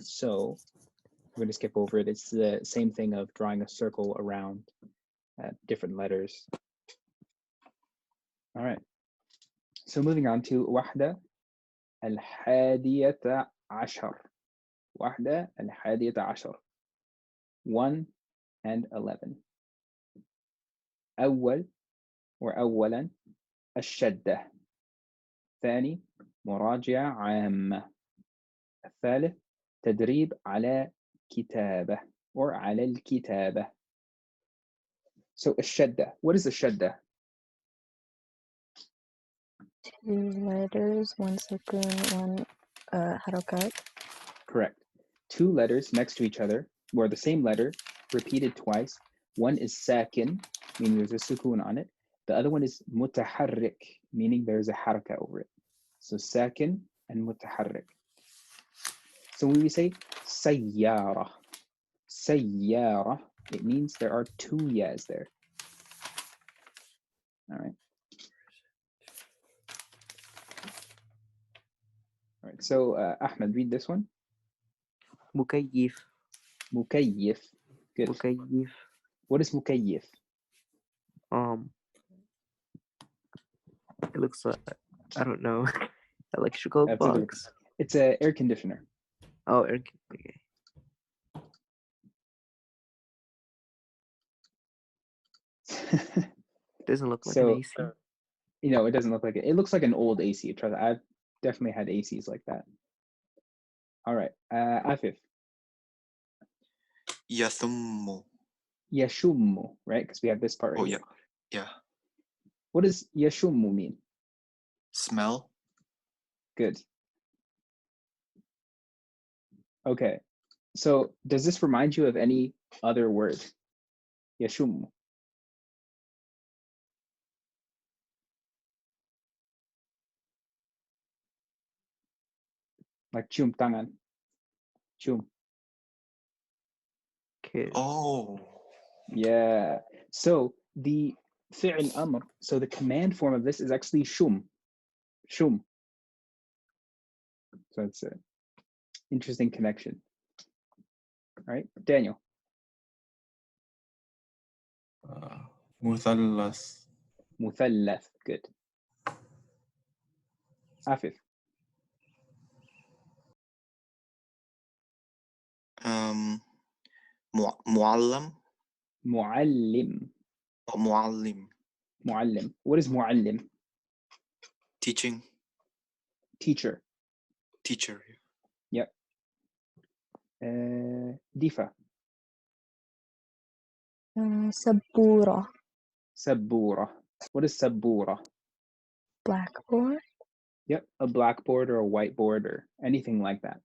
So we're going to skip over it. It's the same thing of drawing a circle around different letters. All right. So moving on to وحدة الحادية عشر. وحدة الحادية عشر. 1 and 11. أول أولا الشدة. ثاني مراجعة عامة. الثالث تدريب على كتابة or على الكتابة. So الشدة. What is الشدة? 2 letters, 1 sukun, 1 harakat. Correct. 2 letters next to each other, or the same letter, repeated twice. One is sakin, meaning there's a sukun on it. The other one is mutaharrik, meaning there's a haraka over it. So sakin and mutaharrik. So when we say sayyara, sayyara, it means there are 2 yas there. All right. All right. So Ahmed, read this one. مكيف. Mukayyif. Good. مكيف. What is mukayyif? It looks like, I don't know, electrical That's a good- box. It's an air conditioner. Oh, okay. Doesn't look like So, an AC. You know, it doesn't look like it. It looks like an old AC. Trust me, I've definitely had ACs like that. All right. Afif. Yathummu. Yashummu, right? Because we have this part right Oh, here. yeah. What does yashummu mean? Smell. Good. Okay. So does this remind you of any other word? Yashummu. Like chum tangan. Chum. Okay. Oh. Yeah. So the fi'l amr, so the command form of this is actually shum. Shum. So it's an interesting connection. All right, Daniel. مثلث. Muthallath. Good. Afif. Muallam. Muallim. Oh, muallim. Muallim. What is muallim? Teaching. Teacher. Teacher. Yep. Difa. Sabura. Sabura. What is sabura? Blackboard. Yep, a blackboard or a whiteboard or anything like that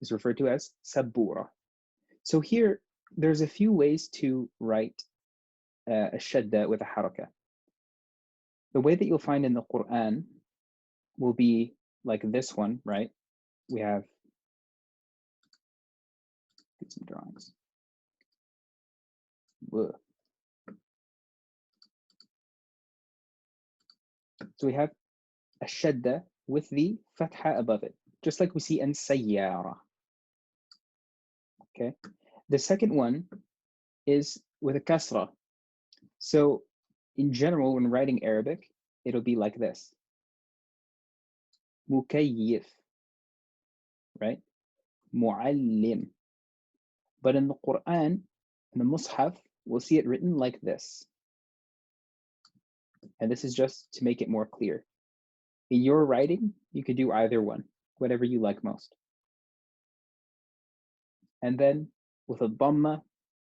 is referred to as sabura. So here, there's a few ways to write a shadda with a haraka. The way that you'll find in the Quran will be like this one, right? We have, get some drawings. Whoa. So we have a shadda with the fatha above it, just like we see in sayyara. Okay. The second one is with a kasra. So in general, when writing Arabic, it'll be like this. Mukayyif, right? Muallim. But in the Quran, in the Mus'haf, we'll see it written like this. And this is just to make it more clear. In your writing, you could do either one, whatever you like most. And then with a dhamma,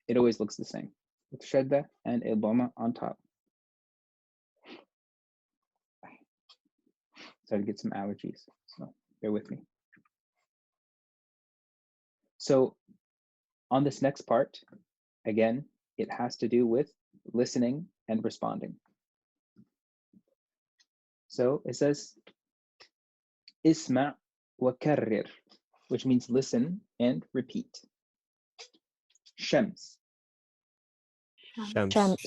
it always looks the same, with shadda and a dhamma on top. So I get some allergies, so bear with me. So on this next part, again, it has to do with listening and responding. So it says, Isma' wa karrir, which means listen and repeat. Shams. Shams. Shams.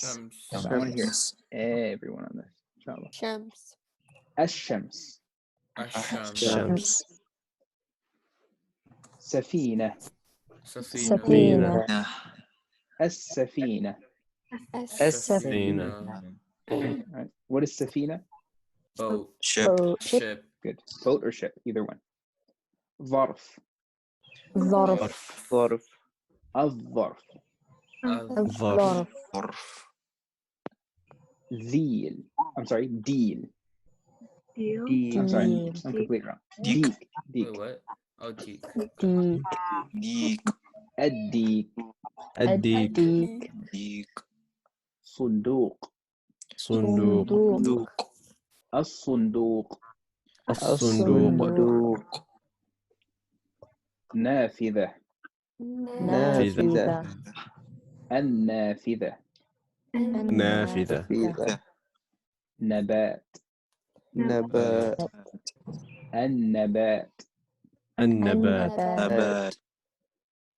So I want to hear everyone on this, inshallah. Shams. Ash-shams. Asham. Shams. Safina. Safina. Nah. As-safina. As-safina. Right. What is safina? Boat. Ship. Boat. Ship. Good. Boat or ship, either one. Zarf. Zarf. ظرف. Al-zarf. Zarf. Orf. Dheel. I'm sorry, deal. Deal. I'm sorry, Deal. I'm completely wrong. Deek. Deek. Wait, Deek. what? Oh, deek. Deek. Deek. Ad-deek. Adik. Deek. Deek. Sunduq. Sunduq. Sunduq. Duq. الصندوق الصندوق نافذة نافذة النافذة نافذة نبات نبات النبات النبات نبات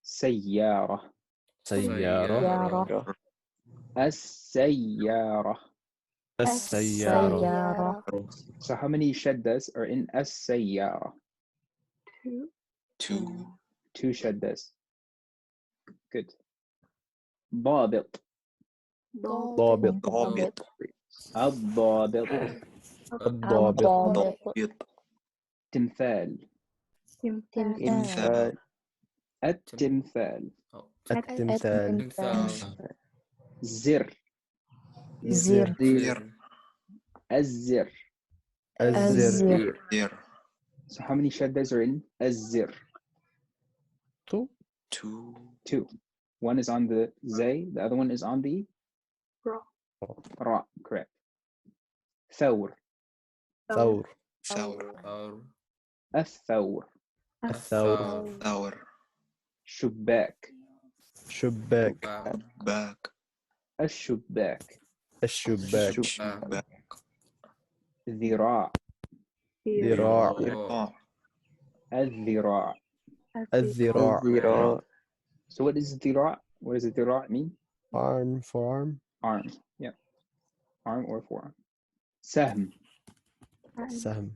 سيارة سيارة السيارة. السيارة So how many shaddas are in السيارة? two Two shaddas. Good. ضابط ضابط ضابط الضابط الضابط تمثال تمثال التمثال التمثال زر زر الزر. الزر So how many shaddas are in الزر? two Two. One is on the zay, the other one is on the ra. Correct. ثور ثور الثور ثور شباك شباك باك الشباك الشباك ذراع ذراع الذراع. الذراع So what is ذراع? What does ذراع mean? arm forearm Arm. Yeah. Arm or forearm. سهم سهم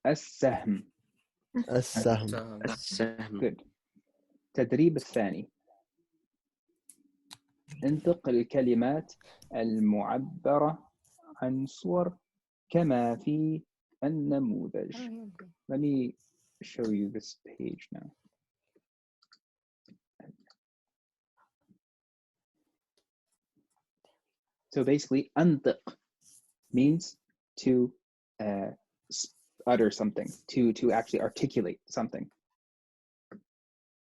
السهم. السهم Good. التدريب الثاني. انطق الكلمات المعبرة عن صور كما في النموذج. Let me show you this page now. So basically, أنطق means to utter something, to actually articulate something,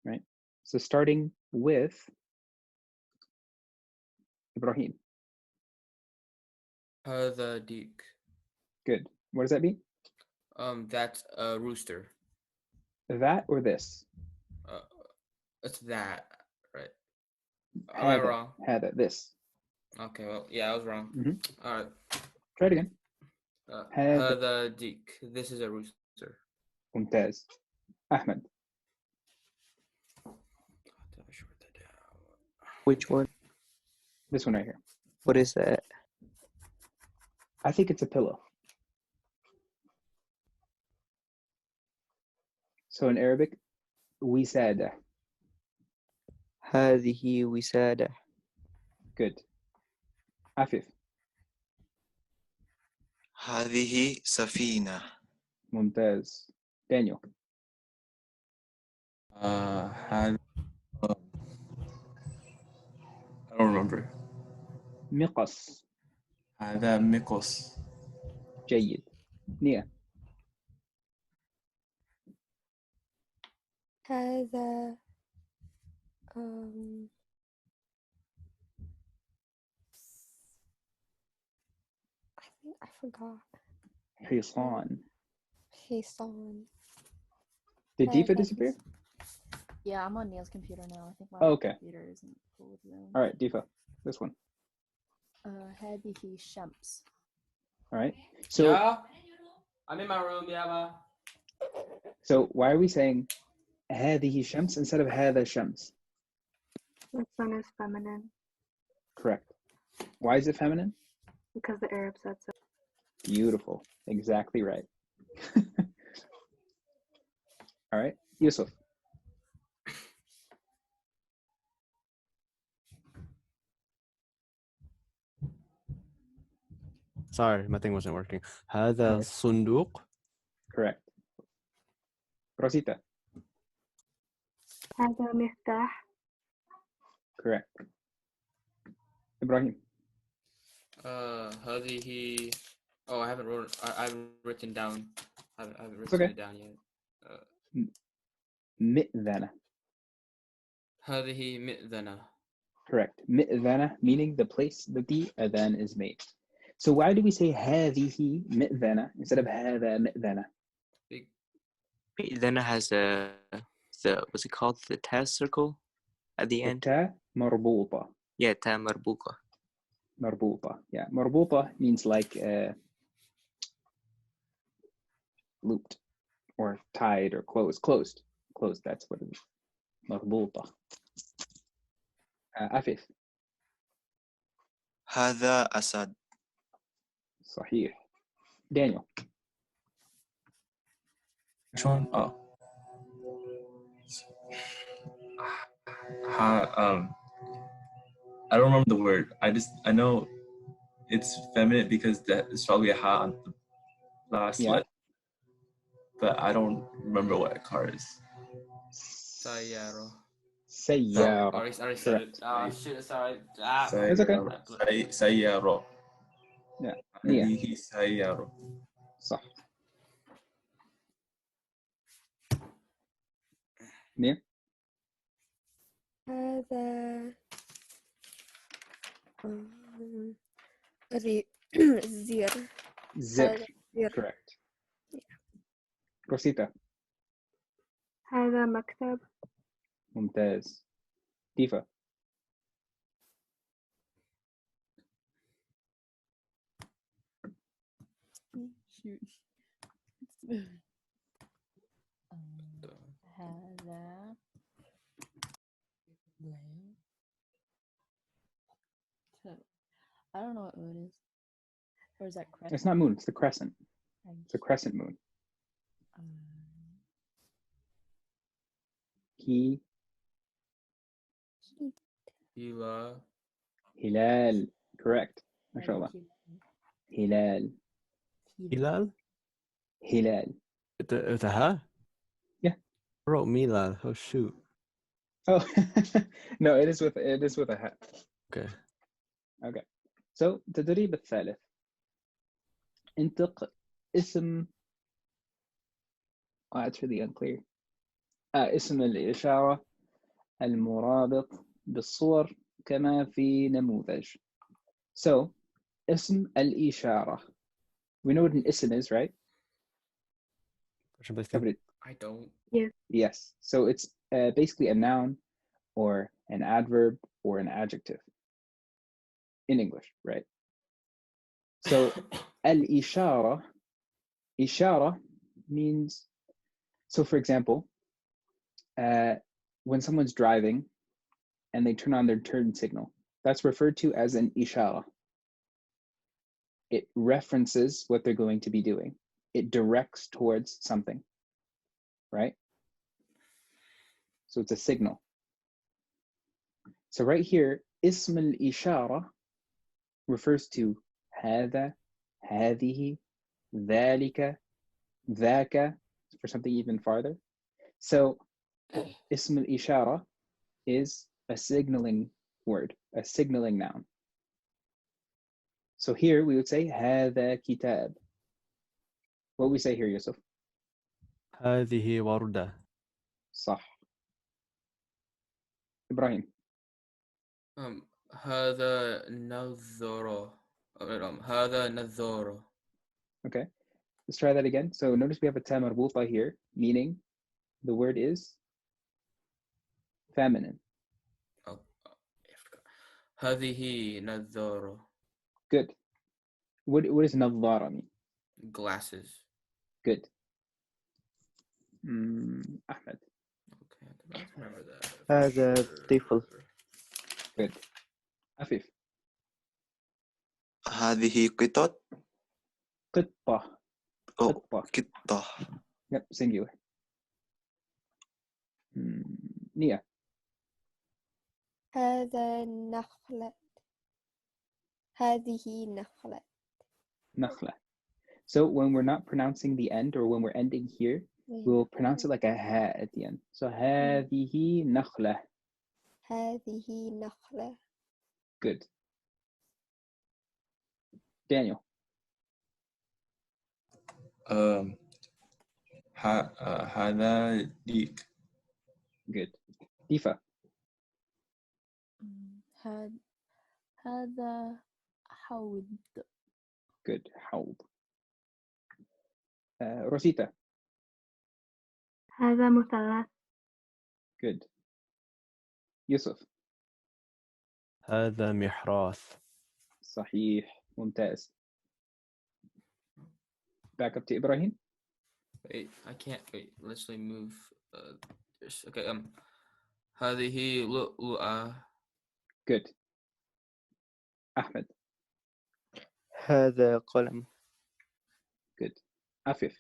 right? So starting with Ibrahim. هذا ديك. Good. What does that mean? That's a rooster. That or this? It's that, right? Am I wrong? هذا, this. Okay, well, yeah, I was wrong. All right. Try it again. هذا ديك. This is a rooster. ممتاز. Ahmed. Which one? This one right here. What is that? I think it's a pillow. So in Arabic, وسادة. هذه وسادة. Good. عفيف. هذه سفينة ممتاز. Daniel. I don't remember. مقص. هذا ميكوس. جيد. نيا. هذا I forgot. حصان. حصان. Did Difa disappear? Yeah, I'm on Neil's computer now. I think my okay. computer isn't full of Zoom. All right, Difa, this one. هذه شمس. All right. So yeah, I'm in my room. Yeah. So why are we saying هذه شمس instead of هذا شمس? The sun is feminine. Correct. Why is it feminine? Because the Arab said so. Beautiful. Exactly right. All right, Yusuf. Sorry, my thing wasn't working. هذا صندوق. Correct. Rosita. هذا مفتاح. Correct. Ibrahim. هذه. Oh, I haven't written down. I haven't written okay. it down yet. مئذنة. هذه مئذنة. Correct. مئذنة meaning the place that the adhan is made. So why do we say هذه مئذنة instead of هذا مئذنة? Then it has the what's it called? The ta circle at the end. التاء مربوطة. Yeah, ta marbuka. مربوطة. Yeah, مربوطة means like looped or tied or closed. Closed. That's what it is. مربوطة. عفيف. هذا أسد. صحيح. Daniel. Which one? Oh. I don't remember the word. I know it's feminine because there's probably a ha on the last Yeah. letter, but I don't remember what a car is. Sayaro. سيارة. I already said it. Shit, sorry. It's okay. سيارة. Yeah. Nia. هذه سيارة. صح. Nia. هذا زير. زر. زير. Correct. Rosita. هذا مكتب. ممتاز. ديفا. هذا I don't know what moon is. Or is that crescent? It's not moon, it's the crescent. It's a crescent moon. He. Hila. Hilal. Correct. MashaAllah. Hilal. Hilal? Hilal. With a ha? Yeah. I wrote Milal. Oh shoot. Oh no, it is with a hat. Okay. Okay. So التدريب الثالث. انطق اسم. Oh, it's really unclear. اسم الإشارة المرابط بالصور كما في نموذج. So اسم الإشارة. We know what an ism is, right? I don't. Yes. So it's basically a noun or an adverb or an adjective in English, right? So al-ishara, ishara means, so for example, when someone's driving and they turn on their turn signal, that's referred to as an ishara. It references what they're going to be doing. It directs towards something, right? So it's a signal. So right here, ism al-ishara refers to هذا, هذه, ذلك, ذاك, for something even farther. So ism al-ishara is a signaling word, a signaling noun. So here we would say هذا كتاب. What do we say here, Yusuf? هذه وردة. صح. Ibrahim. هذا نظارة. هذا نظارة. Okay, let's try that again. So notice we have a ta marbuta here, meaning the word is feminine. Oh, هذه نظارة. Good. What does nadhara mean? Glasses. Good. Ahmed. Okay, I don't remember that. هذا طفل. Good. Afif. هذه قطط. قطة. Oh, قطة. قطة. Yep, singular. Nia. هذا نخلة. هذه نخلة. Nakhla. So when we're not pronouncing the end or when we're ending here, we'll pronounce it like a ha at the end. So هذه نخلة. هذه نخلة. Good. Daniel. هذا ديك. Good. Difa. هذا حوض. Good. حوض. Rosita. هذا مثلث. Good. Yusuf. هذا محراث. صحيح. ممتاز. Back up to Ibrahim. Wait, I can't. Wait, let's move. Okay. هذه لؤلؤة. Good. Ahmed. هذا قلم. Good. Afif.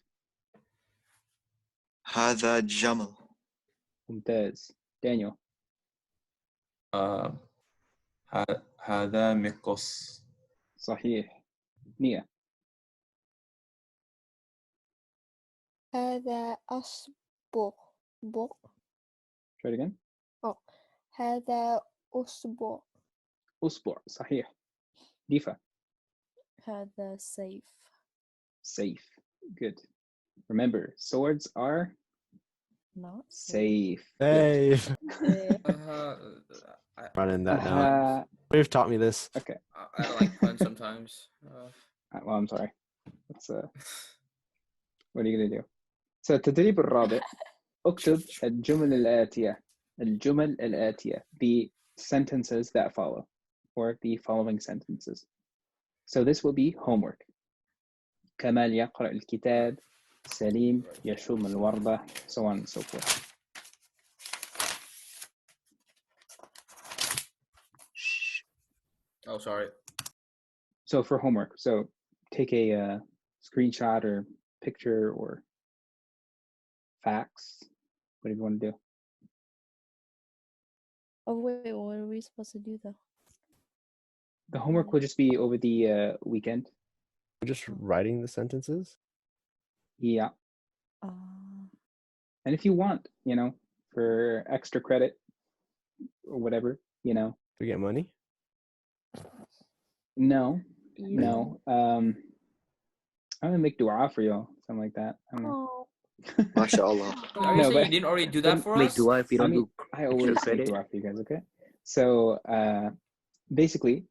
هذا جمل. ممتاز. Daniel. هذا مقص. صحيح. Nia. هذا أصبغ. Try it again. هذا أصبع. أصبع. صحيح. Difa. هذا سيف. Safe. Good. Remember, swords are Not safe. Hey, I running that down. We've taught me this. Okay. I don't like puns sometimes. Well, I'm sorry. That's what are you gonna do? So التدريب الرابع اكتب الجمل الآتية the sentences that follow or the following sentences. So this will be homework. كمال يقرأ الكتاب. سليم يشم الوردة. So on and so forth. Oh, sorry. So for homework, so take a screenshot or picture or fax, whatever you want to do. Oh wait, what are we supposed to do though? The homework will just be over the weekend. We're just writing the sentences? Yeah. And if you want, for extra credit or whatever, Do we get money? No. I'm gonna make dua for you, something like that. I don't know. MashaAllah. Are you saying you didn't already do that for us? Make dua if you don't do I always make credit. dua for you guys, okay? So basically,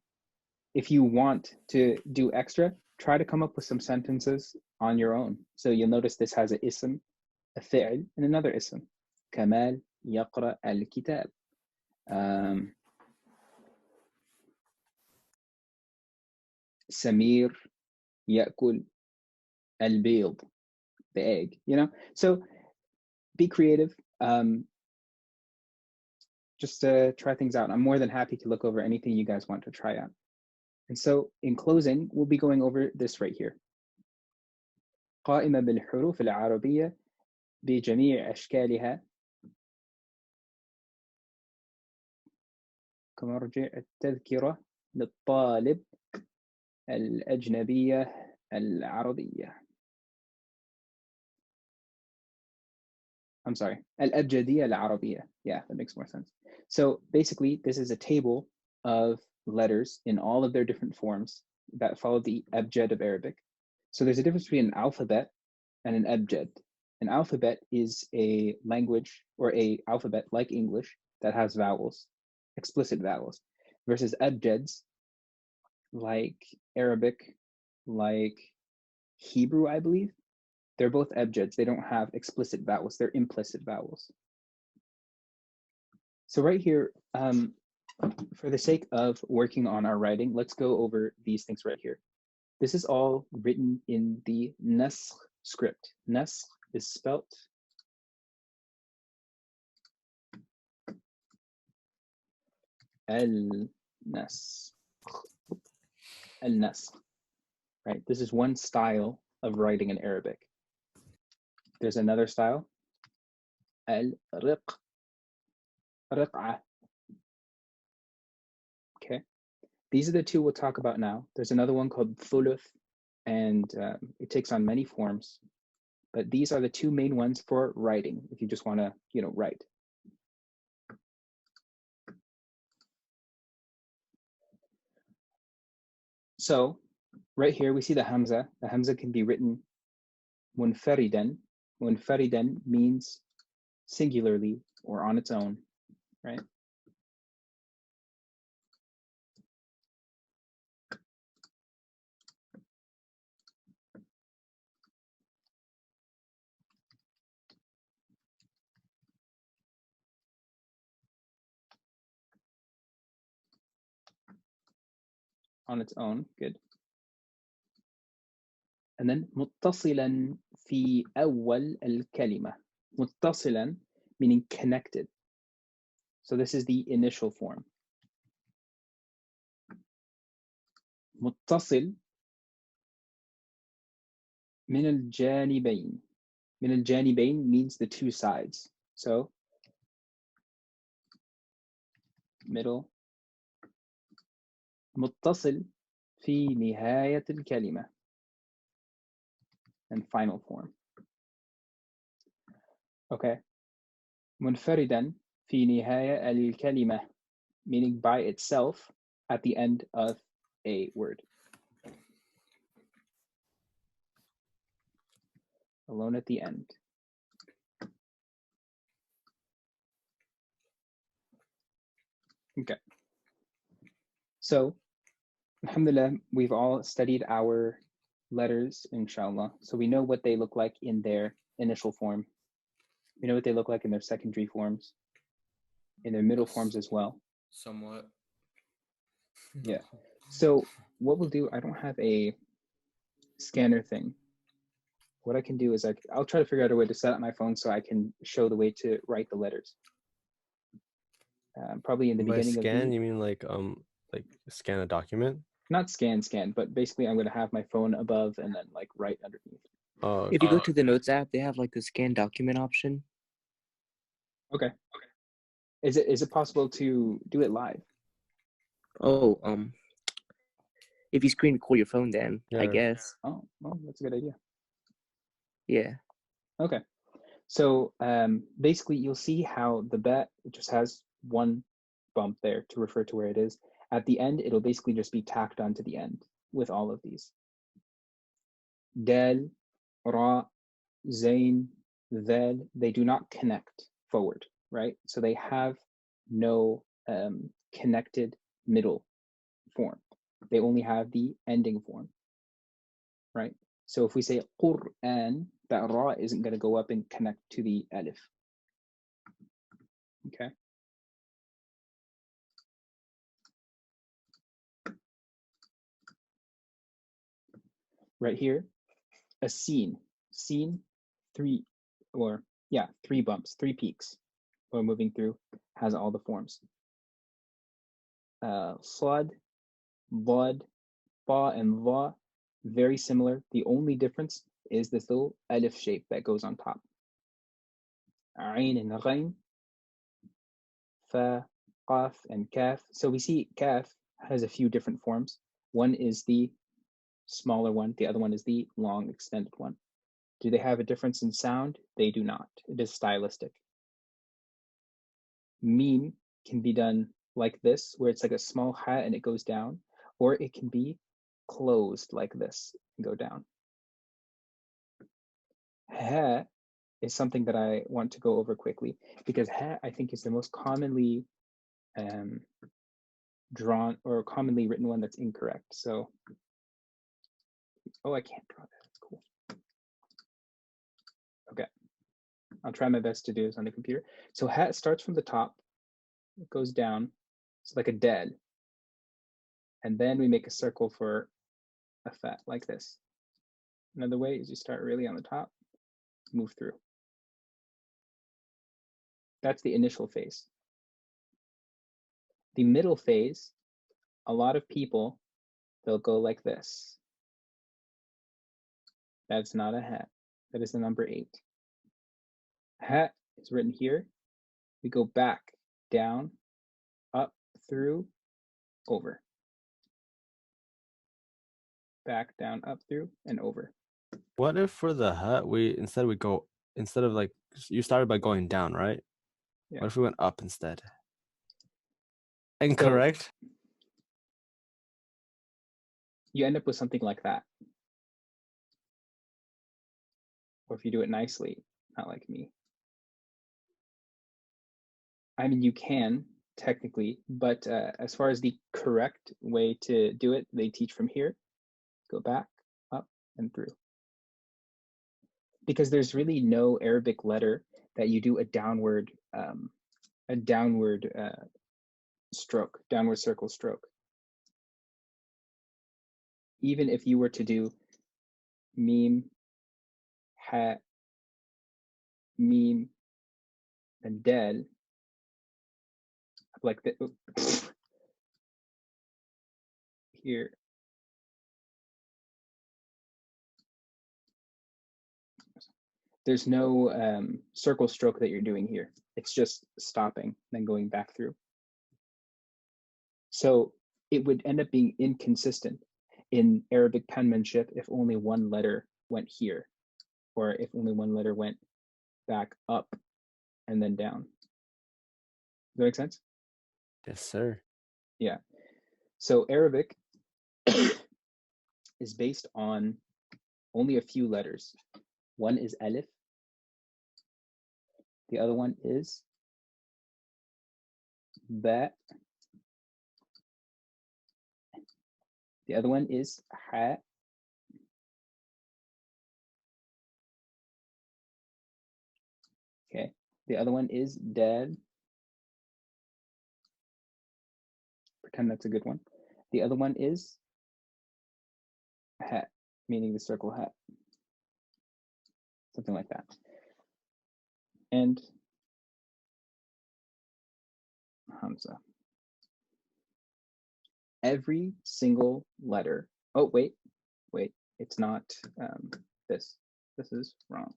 if you want to do extra, try to come up with some sentences on your own. So you'll notice this has an ism, a fi'l, and another ism. Kamal yaqra al-kitab. Samir ya'kul al-bayd, the egg, So be creative. Just try things out. I'm more than happy to look over anything you guys want to try out. And so in closing, we'll be going over this right here. قائمة بالحروف العربية بجميع أشكالها كمرجع التذكرة للطالب الأجنبية العربية. I'm sorry, الأبجدية العربية. Yeah, that makes more sense. So basically, this is a table of letters in all of their different forms that follow the abjad of Arabic. So there's a difference between an alphabet and an abjad. An alphabet is a language or a alphabet like English that has vowels, explicit vowels, versus abjads like Arabic, like Hebrew, I believe. They're both abjads. They don't have explicit vowels. They're implicit vowels. So right here, for the sake of working on our writing, let's go over these things right here. This is all written in the Nasr script. Nasr is spelt Al-Nasr. Al-Nasr, right? This is one style of writing in Arabic. There's another style, Al-Riq, Riq'ah. Okay, these are the two we'll talk about now. There's another one called Thuluth, and it takes on many forms. But these are the two main ones for writing, if you just want to, write. So right here, we see the Hamza. The Hamza can be written munfaridan. Munfaridan means singularly or on its own, right? on its own. Good. And then متصلا في أول الكلمة. متصلا meaning connected. So this is the initial form. متصل من الجانبين. من الجانبين means the two sides. So middle. متصل في نهاية الكلمة. And final form. Okay. منفردا في نهاية الكلمة, meaning by itself at the end of a word. Alone at the end. Okay. So, alhamdulillah, we've all studied our letters, inshallah. So we know what they look like in their initial form. We know what they look like in their secondary forms, in their middle forms as well. Somewhat. Yeah. So what we'll do, I don't have a scanner thing. What I can do is I'll try to figure out a way to set up my phone so I can show the way to write the letters. Probably in the beginning By scan, of the, you mean like scan a document? not scan, but basically I'm going to have my phone above and then like right underneath. Oh, If you go to the Notes app, they have like the scan document option. Okay. Is it possible to do it live? Oh, if you screen record your phone, then I Yeah. guess. Oh, well, that's a good idea. Yeah. Okay. So basically you'll see how the bet just has one bump there to refer to where it is. At the end, it'll basically just be tacked onto the end with all of these. Dal, Ra, Zain, Dhal, they do not connect forward, right? So they have no connected middle form. They only have the ending form, right? So if we say Qur'an, that Ra isn't going to go up and connect to the Alif. Okay. Right here, a Seen, three bumps, three peaks. We're moving through, has all the forms. Sad, Dad, Ba, and Va, very similar. The only difference is this little Alif shape that goes on top. Ain and Ghain, Fa, Qaf, and Kaf. So we see Kaf has a few different forms. One is the smaller one, the other one is the long extended one. Do they have a difference in sound? They do not. It is stylistic. Meme can be done like this, where it's like a small hat and it goes down, or it can be closed like this and go down. Ha is something that I want to go over quickly because ha, I think, is the most commonly drawn or commonly written one that's incorrect. So, oh, I can't draw that. That's cool. Okay. I'll try my best to do this on the computer. So ha starts from the top, it goes down. It's like a dead. And then we make a circle for a fat like this. Another way is you start really on the top, move through. That's the initial phase. The middle phase, a lot of people, they'll go like this. That's not a hat. That is the number 8. Hat is written here. We go back, down, up, through, over. Back, down, up, through, and over. What if for the hat instead of like you started by going down, right? Yeah. What if we went up instead? Incorrect. So you end up with something like that. Or if you do it nicely, not like me. I mean, you can technically, but as far as the correct way to do it, they teach from here, go back, up, and through. Because there's really no Arabic letter that you do a downward stroke, downward circle stroke. even if you were to do meme, ha, meme, and del, like the, here. There's no circle stroke that you're doing here. It's just stopping, then going back through. So it would end up being inconsistent in Arabic penmanship if only one letter went here, or if only one letter went back up and then down. Does that make sense? Yes, sir. Yeah. So Arabic is based on only a few letters. One is alif. The other one is ba. The other one is ha. Okay. The other one is dal. Pretend that's a good one. The other one is hat, meaning the circle hat. Something like that. And Hamza. Every single letter. Oh, wait, it's not this. This is wrong.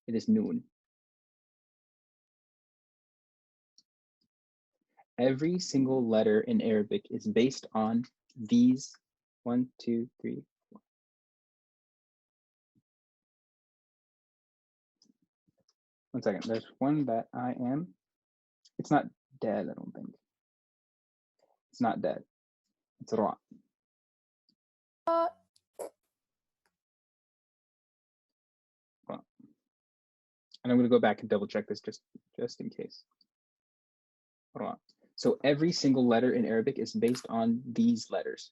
It is noon. Every single letter in Arabic is based on these 1, 2, 3, 4. One second, there's one that I am. It's not dead, I don't think. It's not dead. It's ra. And I'm going to go back and double check this just in case. Ra. So every single letter in Arabic is based on these letters.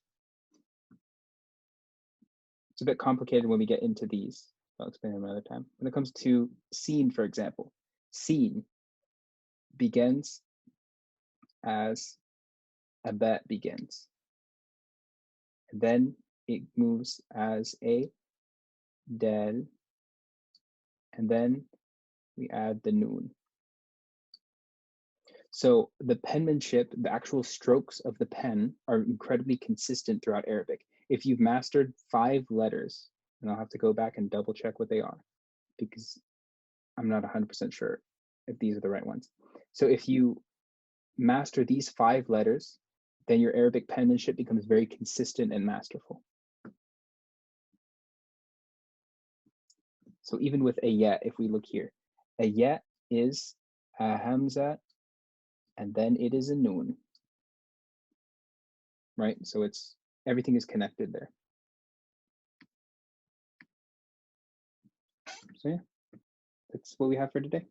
It's a bit complicated when we get into these. I'll explain them another time. When it comes to seen, for example, seen begins as a bet begins. And then it moves as a del, and then we add the noon. So the penmanship, the actual strokes of the pen are incredibly consistent throughout Arabic. If you've mastered 5 letters, and I'll have to go back and double check what they are, because I'm not 100% sure if these are the right ones. So if you master these 5 letters, then your Arabic penmanship becomes very consistent and masterful. So even with a ya, if we look here, a ya is a hamza, and then it is a noon, right? So it's everything is connected there. So yeah, that's what we have for today.